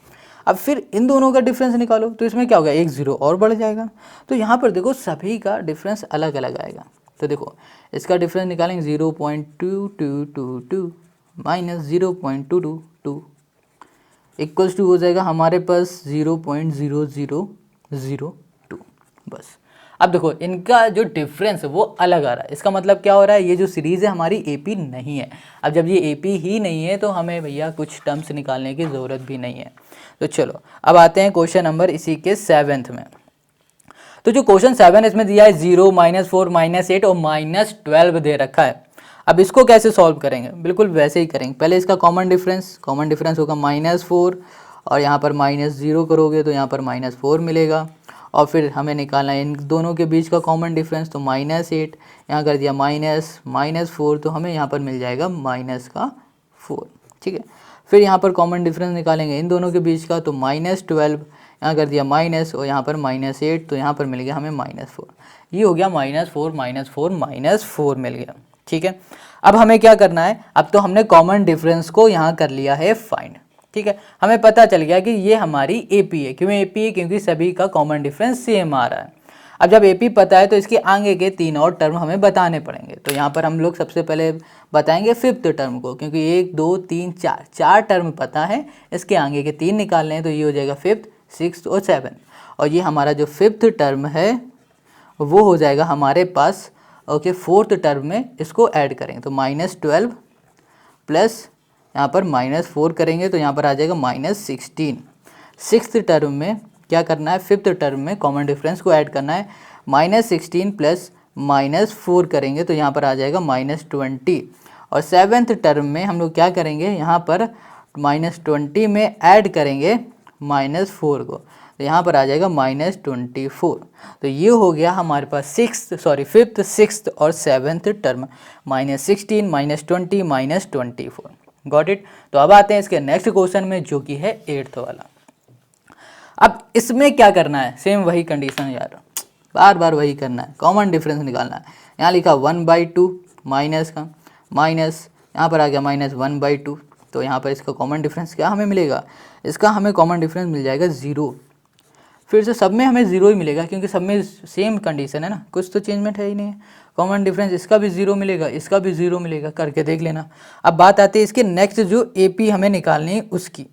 अब फिर इन दोनों का डिफरेंस निकालो तो इसमें क्या होगा, एक 0 और बढ़ जाएगा। तो यहाँ पर देखो सभी का डिफरेंस अलग अलग आएगा। तो देखो इसका डिफरेंस निकालेंगे 0.2222 - 0.222 इक्वल्स टू हो जाएगा हमारे पास 0.0002। बस अब देखो इनका जो डिफरेंस है वो अलग आ रहा है। इसका मतलब क्या हो रहा है, ये जो सीरीज़ है हमारी AP नहीं है। अब जब ये AP ही नहीं है तो हमें भैया कुछ टर्म्स निकालने की ज़रूरत भी नहीं है। तो चलो अब आते हैं क्वेश्चन नंबर इसी के 7th में। तो जो क्वेश्चन 7 इसमें दिया है 0 - 4 - 8 और -12 दे रखा है। अब इसको कैसे सॉल्व करेंगे, बिल्कुल वैसे ही करेंगे। पहले इसका कॉमन डिफरेंस होगा -4, और यहाँ पर -0 करोगे तो यहाँ पर -4 मिलेगा, और फिर हमें निकालना है इन दोनों के बीच का कॉमन डिफरेंस। तो -8 यहाँ कर दिया -4, तो हमें यहाँ पर मिल जाएगा -4। ठीक है, फिर यहाँ पर कॉमन डिफरेंस निकालेंगे इन दोनों के बीच का, तो -12 यहाँ कर दिया माइनस, और यहाँ पर -8, तो यहाँ पर मिल गया हमें -4। ये हो गया -4 - 4 - 4 मिल गया। ठीक है। अब हमें क्या करना है, अब तो हमने कॉमन डिफरेंस को यहाँ कर लिया है फाइंड, ठीक है। हमें पता चल गया कि ये हमारी AP है। क्यों AP है? क्योंकि सभी का कॉमन डिफरेंस सेम आ रहा है। अब जब AP पता है तो इसके आगे के 3 और टर्म हमें बताने पड़ेंगे। तो यहाँ पर हम लोग सबसे पहले बताएंगे फिफ्थ टर्म को, क्योंकि 1 2 3 4 टर्म पता है, इसके आगे के 3 निकालने हैं। तो ये हो जाएगा फिफ्थ, सिक्स्थ और सेवन। और ये हमारा जो फिफ्थ टर्म है वो हो जाएगा हमारे पास, ओके, फोर्थ टर्म में इसको ऐड करेंगे तो -12 प्लस यहाँ पर -4 करेंगे तो यहाँ पर आ जाएगा -16। सिक्स्थ टर्म में क्या करना है, फिफ्थ टर्म में कॉमन डिफरेंस को ऐड करना है, -16 प्लस -4 करेंगे तो यहाँ पर आ जाएगा -20। और सेवेंथ टर्म में हम लोग क्या करेंगे, यहाँ पर -20 में ऐड करेंगे -4 को, तो यहाँ पर आ जाएगा -24। तो ये हो गया हमारे पास फिफ्थ, सिक्स्थ और सेवेंथ टर्म, -16, -20, -24। Got it. तो अब आते हैं इसके नेक्स्ट क्वेश्चन में, जो कि है 8th वाला। अब इसमें क्या करना है, सेम वही कंडीशन यार, बार बार वही करना है, कॉमन डिफरेंस निकालना है। यहाँ लिखा 1/2 माइनस का माइनस, यहाँ पर आ गया -1/2। तो यहाँ पर इसका कॉमन डिफरेंस क्या हमें मिलेगा, इसका हमें कॉमन डिफरेंस मिल जाएगा 0। फिर से सब में हमें 0 ही मिलेगा, क्योंकि सब में सेम कंडीशन है ना, कुछ तो चेंजमेंट है ही नहीं है। कॉमन डिफरेंस इसका भी 0 मिलेगा, इसका भी 0 मिलेगा, करके देख लेना। अब बात आती है इसके नेक्स्ट जो AP हमें निकालनी है उसकी।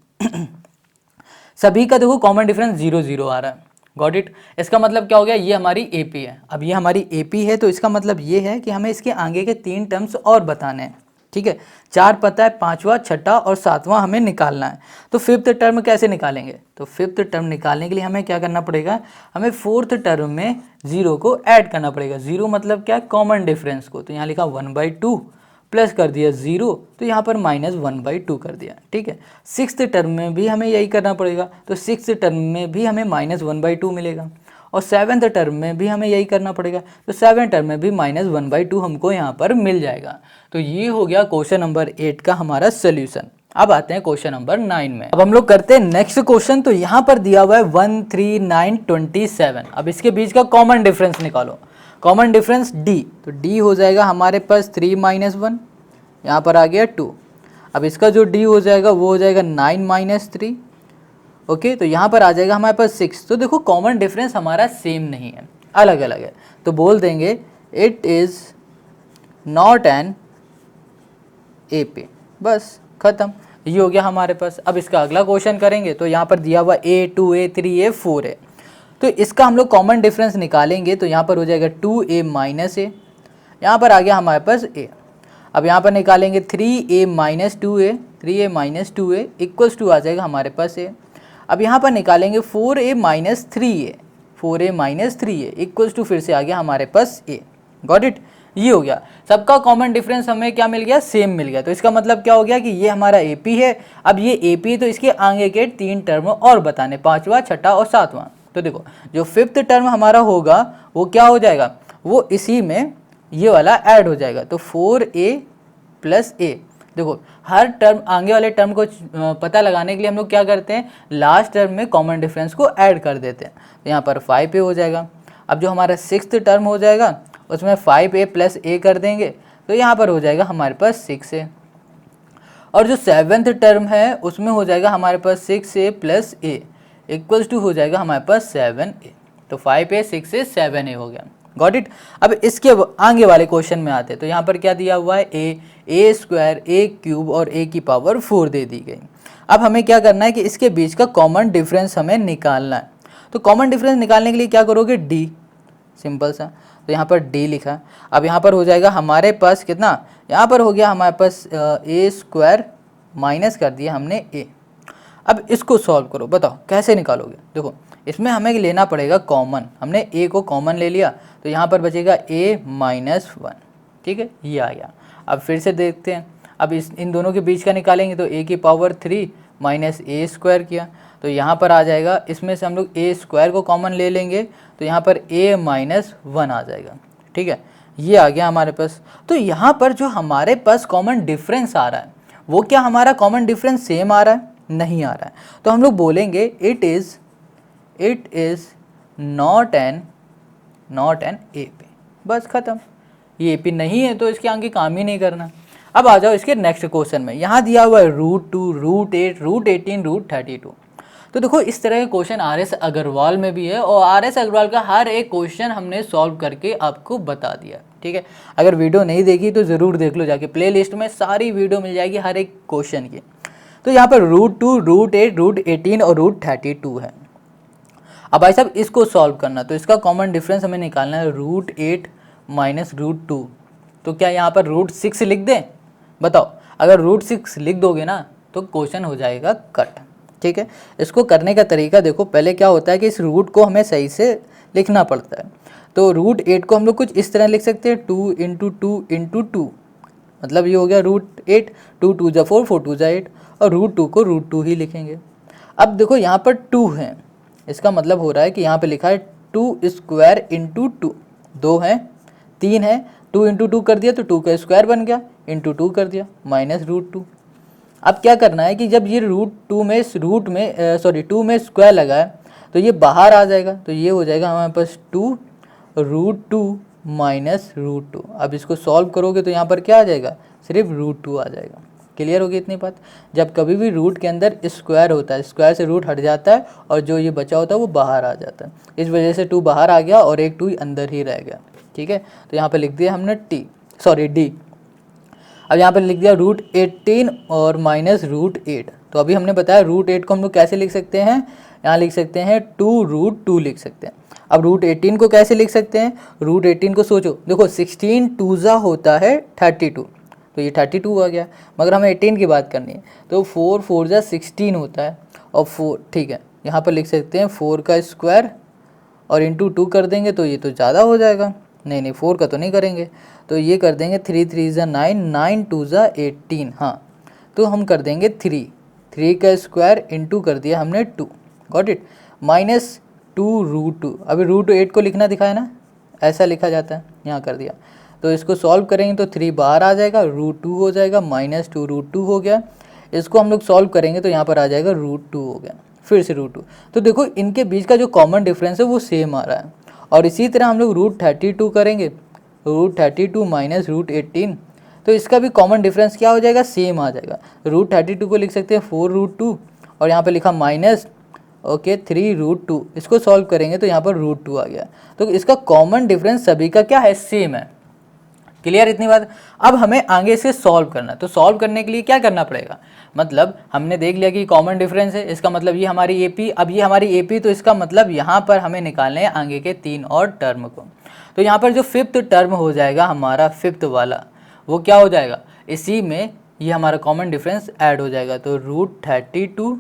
सभी का देखो कॉमन डिफरेंस 0 0 आ रहा है। Got it. इसका मतलब क्या हो गया, ये हमारी AP है। अब ये हमारी AP है तो इसका मतलब ये है कि हमें इसके आगे के 3 टर्म्स और बताने हैं, ठीक है। 4 पता है, 5वां, 6ठा और 7वां हमें निकालना है। तो फिफ्थ टर्म कैसे निकालेंगे, तो फिफ्थ टर्म निकालने के लिए हमें क्या करना पड़ेगा, हमें फोर्थ टर्म में 0 को ऐड करना पड़ेगा। 0 मतलब क्या, कॉमन डिफरेंस को। तो यहाँ लिखा 1/2 प्लस कर दिया 0, तो यहाँ पर -1/2 कर दिया, ठीक है। सिक्स्थ टर्म में भी हमें यही करना पड़ेगा, तो सिक्स्थ टर्म में भी हमें -1/2 मिलेगा। और सेवन्थ टर्म में भी हमें यही करना पड़ेगा, तो सेवन्थ टर्म में भी -1/2 हमको यहाँ पर मिल जाएगा। तो ये हो गया क्वेश्चन नंबर 8 का हमारा सोल्यूशन। अब आते हैं क्वेश्चन नंबर 9 में। अब हम लोग करते हैं नेक्स्ट क्वेश्चन। तो यहाँ पर दिया हुआ है 1 3 9 27। अब इसके बीच का कॉमन डिफरेंस निकालो। कॉमन डिफरेंस D, तो D हो जाएगा हमारे पास 3 - 1, यहाँ पर आ गया 2। अब इसका जो D हो जाएगा वो हो जाएगा 9 - 3, ओके। तो यहाँ पर आ जाएगा हमारे पास 6। तो देखो कॉमन डिफरेंस हमारा सेम नहीं है, अलग अलग है। तो बोल देंगे it is not an AP, बस खत्म। ये हो गया हमारे पास। अब इसका अगला क्वेश्चन करेंगे तो यहाँ पर दिया हुआ A2 A3 A4 है। तो इसका हम लोग कॉमन डिफरेंस निकालेंगे तो यहाँ पर हो जाएगा 2A - A, यहाँ पर आ गया हमारे पास A। अब यहाँ पर निकालेंगे 3A - 2A, 3A - 2A equals to आ जाएगा हमारे पास A। अब यहाँ पर निकालेंगे 4A - 3A, 4A - 3A equals to फिर से आ गया हमारे पास A। Got it. ये हो गया, सबका कॉमन डिफरेंस हमें क्या मिल गया, सेम मिल गया। तो इसका मतलब क्या हो गया कि ये हमारा AP है। अब ये AP तो इसके आगे के 3 टर्म और बताने, 5वां, 6ठा और 7वां। तो देखो जो फिफ्थ टर्म हमारा होगा वो क्या हो जाएगा, वो इसी में ये वाला ऐड हो जाएगा। तो 4A + A। देखो हर टर्म, आगे वाले टर्म को पता लगाने के लिए हम लोग क्या करते हैं, लास्ट टर्म में कॉमन डिफरेंस को ऐड कर देते हैं। तो यहाँ पर 5A हो जाएगा। अब जो हमारा सिक्स्थ टर्म हो जाएगा उसमें 5A + A कर देंगे, तो यहाँ पर हो जाएगा हमारे पास 6A। और जो सेवेंथ टर्म है उसमें हो जाएगा हमारे पास 6A + A इक्वल्स टू हो जाएगा हमारे पास 7A। तो 5A 6A 7A हो गया। Got it. अब इसके आगे वाले क्वेश्चन में आते हैं। तो यहाँ पर क्या दिया हुआ है, A² A³ और A⁴ दे दी गई। अब हमें क्या करना है कि इसके बीच का कॉमन डिफरेंस हमें निकालना है। तो कॉमन डिफरेंस निकालने के लिए क्या करोगे, D, सिंपल सा। तो यहाँ पर D लिखा। अब यहाँ पर हो जाएगा हमारे पास कितना, यहाँ पर हो गया हमारे पास A² माइनस कर दिया हमने A। अब इसको सॉल्व करो, बताओ कैसे निकालोगे। देखो इसमें हमें लेना पड़ेगा कॉमन, हमने A को कॉमन ले लिया तो यहाँ पर बचेगा A - 1, ठीक है, ये आ गया। अब फिर से देखते हैं, अब इन दोनों के बीच का निकालेंगे तो A⁴ माइनस A² किया तो यहाँ पर आ जाएगा, इसमें से हम लोग A² को कॉमन ले लेंगे तो यहाँ पर A - 1 आ जाएगा, ठीक है, ये आ गया हमारे पास। तो यहाँ पर जो हमारे पास कॉमन डिफरेंस आ रहा है वो क्या हमारा कॉमन डिफरेंस सेम आ रहा है, नहीं आ रहा है। तो हम लोग बोलेंगे it is not an AP, बस खत्म। ये AP नहीं है तो इसके आगे काम ही नहीं करना। अब आ जाओ इसके नेक्स्ट क्वेश्चन में, यहाँ दिया हुआ है √2, √8, √18, √32। तो देखो इस तरह के क्वेश्चन RS अग्रवाल में भी है और RS अग्रवाल का हर एक क्वेश्चन हमने सॉल्व करके आपको बता दिया, ठीक है। अगर वीडियो नहीं देखी तो ज़रूर देख लो जाके, प्लेलिस्ट में सारी वीडियो मिल जाएगी हर एक क्वेश्चन की। तो यहाँ पर √2, √8, √18 और √32 है। अब भाई साहब इसको सॉल्व करना, तो इसका कॉमन डिफरेंस हमें निकालना है √8 माइनस √2। तो क्या यहाँ पर √6 लिख दें? बताओ, अगर √6 लिख दोगे ना तो क्वेश्चन हो जाएगा कट, ठीक है। इसको करने का तरीका देखो, पहले क्या होता है कि इस रूट को हमें सही से लिखना पड़ता है। तो √8 को हम लोग कुछ इस तरह लिख सकते हैं, 2 × 2 × 2, मतलब ये हो गया √8, 2 2 जा 4, 4 2 जा 8, और √2 को √2 ही लिखेंगे। अब देखो यहाँ पर 2 है, इसका मतलब हो रहा है कि यहाँ पे लिखा है 2² × 2, 2 है, 3 है, 2 × 2 कर दिया तो 2 का स्क्वायर बन गया, × 2 कर दिया माइनस √2। अब क्या करना है कि जब ये √2 में 2 में स्क्वायर लगा है तो ये बाहर आ जाएगा, तो ये हो जाएगा हमारे पास 2 √2 माइनस √2। अब इसको सॉल्व करोगे तो यहाँ पर क्या आ जाएगा, सिर्फ √2 आ जाएगा। क्लियर होगी इतनी बात? जब कभी भी रूट के अंदर स्क्वायर होता है, स्क्वायर से रूट हट जाता है और जो ये बचा होता है वो बाहर आ जाता है, इस वजह से 2 बाहर आ गया और एक 2 अंदर ही रह गया, ठीक है। तो यहाँ पर लिख दिया हमने D। अब यहाँ पर लिख दिया √18 और माइनस √8। तो अभी हमने बताया √8 को हम लोग कैसे लिख सकते हैं, यहाँ लिख सकते हैं 2√2 लिख सकते हैं। अब √18 को कैसे लिख सकते हैं, √18 को सोचो, देखो 16 2 होता है 32, तो ये 32 आ गया, मगर हमें 18 की बात करनी है, तो 4 4 16 होता है और 4, ठीक है। यहाँ पर लिख सकते हैं 4 का स्क्वायर और × 2 कर देंगे तो ये तो ज़्यादा हो जाएगा, नहीं 4 का तो नहीं करेंगे, तो ये कर देंगे 3 3 9, 9 2 18, हाँ तो हम कर देंगे 3 का स्क्वायर × 2 कर दिया हमने 2, गॉट इट, माइनस 2√2। अभी √8 को लिखना दिखाया ना, ऐसा लिखा जाता है, यहाँ कर दिया। तो इसको सॉल्व करेंगे तो 3 बाहर आ जाएगा, √2 हो जाएगा, माइनस 2√2 हो गया। इसको हम लोग सॉल्व करेंगे तो यहाँ पर आ जाएगा √2 हो गया, फिर से √2। तो देखो इनके बीच का जो कॉमन डिफरेंस है वो सेम आ रहा है। और इसी तरह हम लोग √32 करेंगे, √32 माइनस √18, तो इसका भी कॉमन डिफरेंस क्या हो जाएगा, सेम आ जाएगा। √32 को लिख सकते हैं 4√2 और यहाँ पर लिखा माइनस 3√2। इसको सॉल्व करेंगे तो यहाँ पर √2 आ गया। तो इसका कॉमन डिफरेंस सभी का क्या है, सेम है। क्लियर इतनी बात? अब हमें आगे से सॉल्व करना है, तो सॉल्व करने के लिए क्या करना पड़ेगा, मतलब हमने देख लिया कि कॉमन डिफरेंस है, इसका मतलब ये हमारी AP, अब ये हमारी AP, तो इसका मतलब यहाँ पर हमें निकालने हैं आगे के 3 और टर्म को। तो यहाँ पर जो 5th टर्म हो जाएगा हमारा 5th वाला, वो क्या हो जाएगा, इसी में ये हमारा कॉमन डिफरेंस ऐड हो जाएगा, तो √32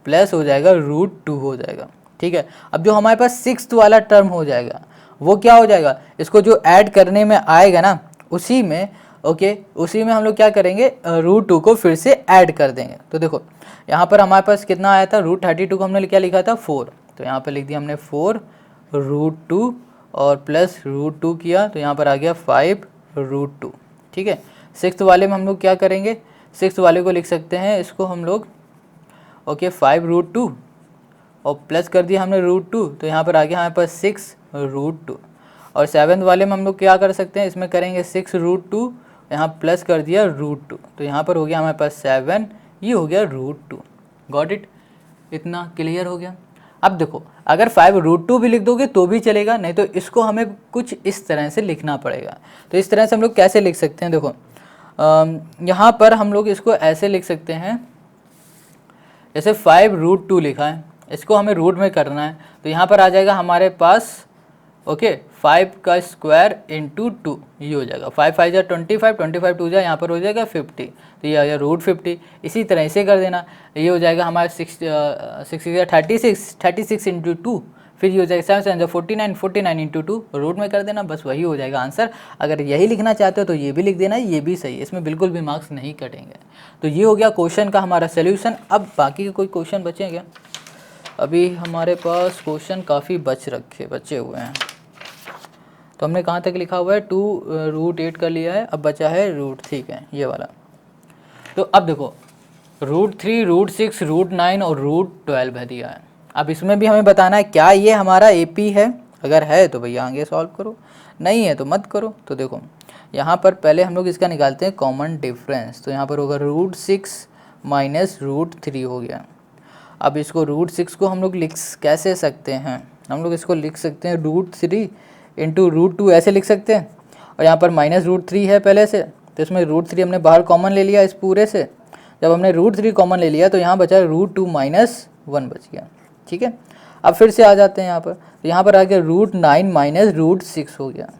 प्लस हो जाएगा √2 हो जाएगा, ठीक है। अब जो हमारे पास 6th वाला टर्म हो जाएगा वो क्या हो जाएगा, इसको जो ऐड करने में आएगा ना उसी में, उसी में हम लोग क्या करेंगे, √2 को फिर से ऐड कर देंगे। तो देखो यहाँ पर हमारे पास कितना आया था, √32 को हमने क्या लिखा था 4, तो यहाँ पर लिख दिया हमने 4 √2 और प्लस √2 किया, तो यहाँ पर आ गया 5 √2, ठीक है। 6th वाले में हम लोग क्या करेंगे, 6th वाले को लिख सकते हैं, इसको हम लोग 5 √2 और प्लस कर दिया हमने √2, तो यहाँ पर आ गया हमारे पास 6 √2। और 7th वाले में हम लोग क्या कर सकते हैं, इसमें करेंगे 6 √2, यहाँ प्लस कर दिया √2, तो यहाँ पर हो गया हमारे पास 7, ये हो गया √2, गॉट इट, इतना क्लियर हो गया। अब देखो अगर 5 √2 भी लिख दोगे तो भी चलेगा, नहीं तो इसको हमें कुछ इस तरह से लिखना पड़ेगा। तो इस तरह से हम लोग कैसे लिख सकते हैं, देखो यहाँ पर हम लोग इसको ऐसे लिख सकते हैं, जैसे 5 √2 लिखा है, इसको हमें रूट में करना है, तो यहाँ पर आ जाएगा हमारे पास 5 का स्क्वायर × 2, ये हो जाएगा 5 5 जा 25, 25 2 जा यहाँ पर हो जाएगा 50, तो ये आ गया √50। इसी तरह इसे कर देना, ये हो जाएगा हमारे 36 × 2, फिर ये हो जाएगा 7 7 49, 49 × 2, रूट में कर देना, बस वही हो जाएगा आंसर। अगर यही लिखना चाहते हो तो ये भी लिख देना, ये भी सही है, इसमें बिल्कुल भी मार्क्स नहीं कटेंगे। तो ये हो गया क्वेश्चन का हमारा सोल्यूशन। अब बाकी के कोई क्वेश्चन बचे क्या, अभी हमारे पास क्वेश्चन काफ़ी बचे हुए हैं। तो हमने कहाँ तक लिखा हुआ है, 2 √8 कर लिया है, अब बचा है ठीक है ये वाला। तो अब देखो √3, √6, √9 और √12 है दिया है। अब इसमें भी हमें बताना है क्या ये हमारा AP है, अगर है तो भैया आगे सॉल्व करो, नहीं है तो मत करो। तो देखो यहाँ पर पहले हम लोग इसका निकालते हैं कॉमन डिफरेंस। तो यहाँ पर होगा √6 माइनस √3 हो गया। अब इसको √6 को हम लोग लिख कैसे सकते हैं, हम लोग इसको लिख सकते हैं √3 इंटू √2 ऐसे लिख सकते हैं। और यहाँ पर माइनस √3 है पहले से, तो इसमें √3 हमने बाहर कॉमन ले लिया इस पूरे से। जब हमने √3 कॉमन ले लिया तो यहाँ बचा √2 माइनस 1 बच गया। ठीक है, अब फिर से आ जाते हैं यहाँ पर। तो यहाँ पर आ गया √9 माइनस √6 हो गया।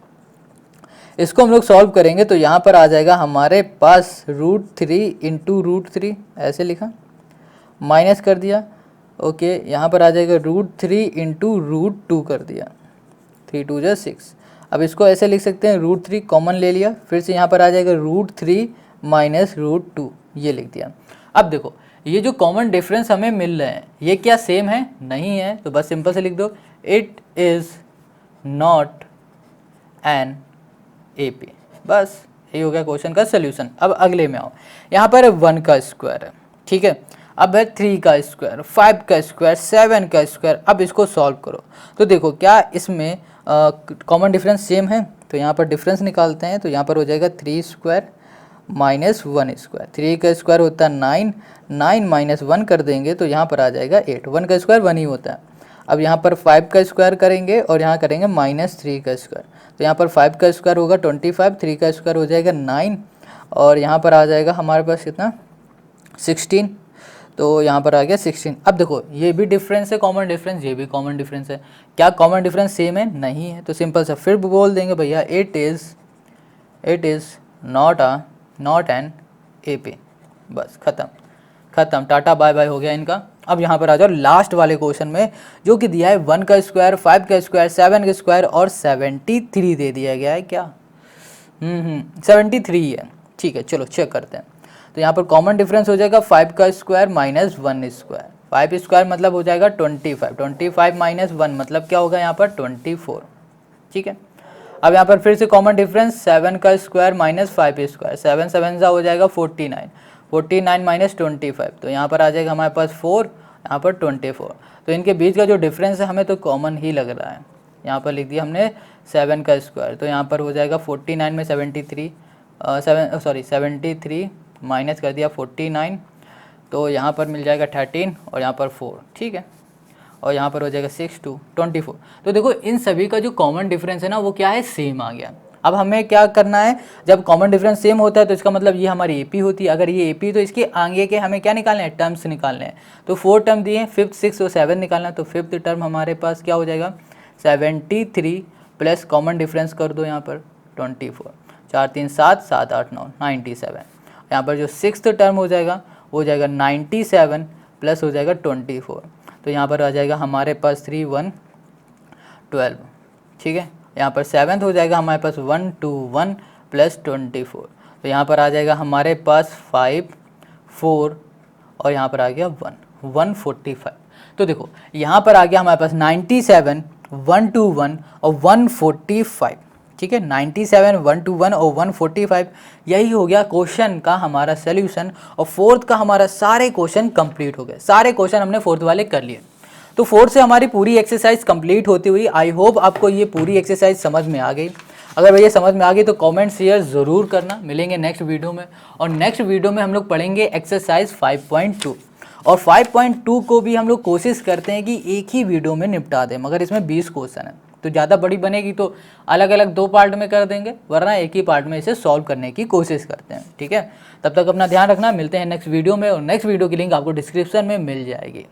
इसको हम लोग सॉल्व करेंगे तो यहाँ पर आ जाएगा हमारे पास √3 इंटू √3 ऐसे लिखा, माइनस कर दिया। ओके, यहाँ पर आ जाएगा √3 इंटू √2 कर दिया, 3 2 जा 6। अब इसको ऐसे लिख सकते हैं √3 कॉमन ले लिया, फिर से यहाँ पर आ जाएगा √3 माइनस √2 ये लिख दिया। अब देखो ये जो कॉमन डिफरेंस हमें मिल रहे हैं ये क्या सेम है, नहीं है, तो बस सिंपल से लिख दो it is not an AP। बस यही हो गया क्वेश्चन का सोल्यूशन। अब अगले में आओ, यहाँ पर 1 का स्क्वायर है, ठीक है, अब है 3 का स्क्वायर, 5 का स्क्वायर, 7 का स्क्वायर। अब इसको सॉल्व करो तो देखो क्या इसमें कॉमन डिफरेंस सेम है, तो यहाँ पर डिफरेंस निकालते हैं। तो यहाँ पर हो जाएगा 3 स्क्वायर माइनस 1 स्क्वायर, 3 का स्क्वायर होता है 9, 9 माइनस 1 कर देंगे तो यहाँ पर आ जाएगा 8, 1 का स्क्वायर 1 ही होता है। अब यहाँ पर 5 का स्क्वायर करेंगे और यहाँ करेंगे माइनस 3 का स्क्वायर, तो यहाँ पर 5 का स्क्वायर होगा 25, 3 का स्क्वायर हो जाएगा 9 और यहाँ पर आ जाएगा हमारे पास कितना 16, तो यहाँ पर आ गया 16। अब देखो ये भी डिफरेंस है कॉमन डिफरेंस, ये भी कॉमन डिफरेंस है, क्या कॉमन डिफरेंस सेम है, नहीं है, तो सिंपल सा फिर बोल देंगे भैया it is not an AP। बस ख़त्म, टाटा बाय बाय हो गया इनका। अब यहाँ पर आ जाओ लास्ट वाले क्वेश्चन में, जो कि दिया है 1 का स्क्वायर, 5 का स्क्वायर, 7 का स्क्वायर और 73 दे दिया गया है। क्या 73 है, ठीक है, चलो चेक करते हैं। तो यहाँ पर कॉमन डिफरेंस हो जाएगा 5 का स्क्वायर माइनस 1 स्क्वायर, 5 स्क्वायर मतलब हो जाएगा 25 माइनस 1 मतलब क्या होगा यहाँ पर 24। ठीक है, अब यहाँ पर फिर से कॉमन डिफरेंस 7 का स्क्वायर माइनस 5 स्क्वायर, 7 7 सा हो जाएगा 49 माइनस 25, तो यहाँ पर आ जाएगा हमारे पास 4, यहाँ पर 24। तो इनके बीच का जो डिफरेंस है हमें तो कॉमन ही लग रहा है। यहाँ पर लिख दिया हमने 7 का स्क्वायर, तो यहाँ पर हो जाएगा 49 में 73 माइनस कर दिया 49, तो यहाँ पर मिल जाएगा 13 और यहाँ पर 4, ठीक है, और यहाँ पर हो जाएगा 6 2 24। तो देखो इन सभी का जो कॉमन डिफरेंस है ना वो क्या है, सेम आ गया। अब हमें क्या करना है, जब कॉमन डिफरेंस सेम होता है तो इसका मतलब ये हमारी AP होती है। अगर ये AP तो इसके आगे के हमें क्या निकालने हैं, टर्म्स निकालने हैं। तो 4 टर्म दिए हैं, 5th 6 और 7 निकालना है। तो 5th टर्म हमारे पास क्या हो जाएगा 73 प्लस कॉमन डिफरेंस कर दो यहाँ पर 24, 4 3 7 7 8 9 97। यहाँ पर जो 6th टर्म हो जाएगा वो हो जाएगा 97 प्लस हो जाएगा 24, तो यहाँ पर आ जाएगा हमारे पास 3 1 12, ठीक है। यहाँ पर 7th हो जाएगा हमारे पास 1 2 1 प्लस 24, तो यहाँ पर आ जाएगा हमारे पास 5 4 और यहाँ पर आ गया 145। तो देखो यहाँ पर आ गया हमारे पास 97 121 और 145, ठीक है, 97 121 और 145, यही हो गया क्वेश्चन का हमारा सोल्यूशन। और 4th का हमारा सारे क्वेश्चन कंप्लीट हो गए, सारे क्वेश्चन हमने 4th वाले कर लिए। तो 4th से हमारी पूरी एक्सरसाइज कंप्लीट होती हुई, आई होप आपको ये पूरी एक्सरसाइज समझ में आ गई। अगर भैया समझ में आ गई तो कमेंट शेयर ज़रूर करना। मिलेंगे नेक्स्ट वीडियो में, और नेक्स्ट वीडियो में हम लोग पढ़ेंगे एक्सरसाइज 5.2, और 5.2 को भी हम लोग कोशिश करते हैं कि एक ही वीडियो में निपटा दें, मगर इसमें 20 क्वेश्चन है तो ज़्यादा बड़ी बनेगी तो अलग अलग 2 पार्ट में कर देंगे, वरना एक ही पार्ट में इसे सॉल्व करने की कोशिश करते हैं। ठीक है, तब तक अपना ध्यान रखना, मिलते हैं नेक्स्ट वीडियो में, और नेक्स्ट वीडियो की लिंक आपको डिस्क्रिप्शन में मिल जाएगी।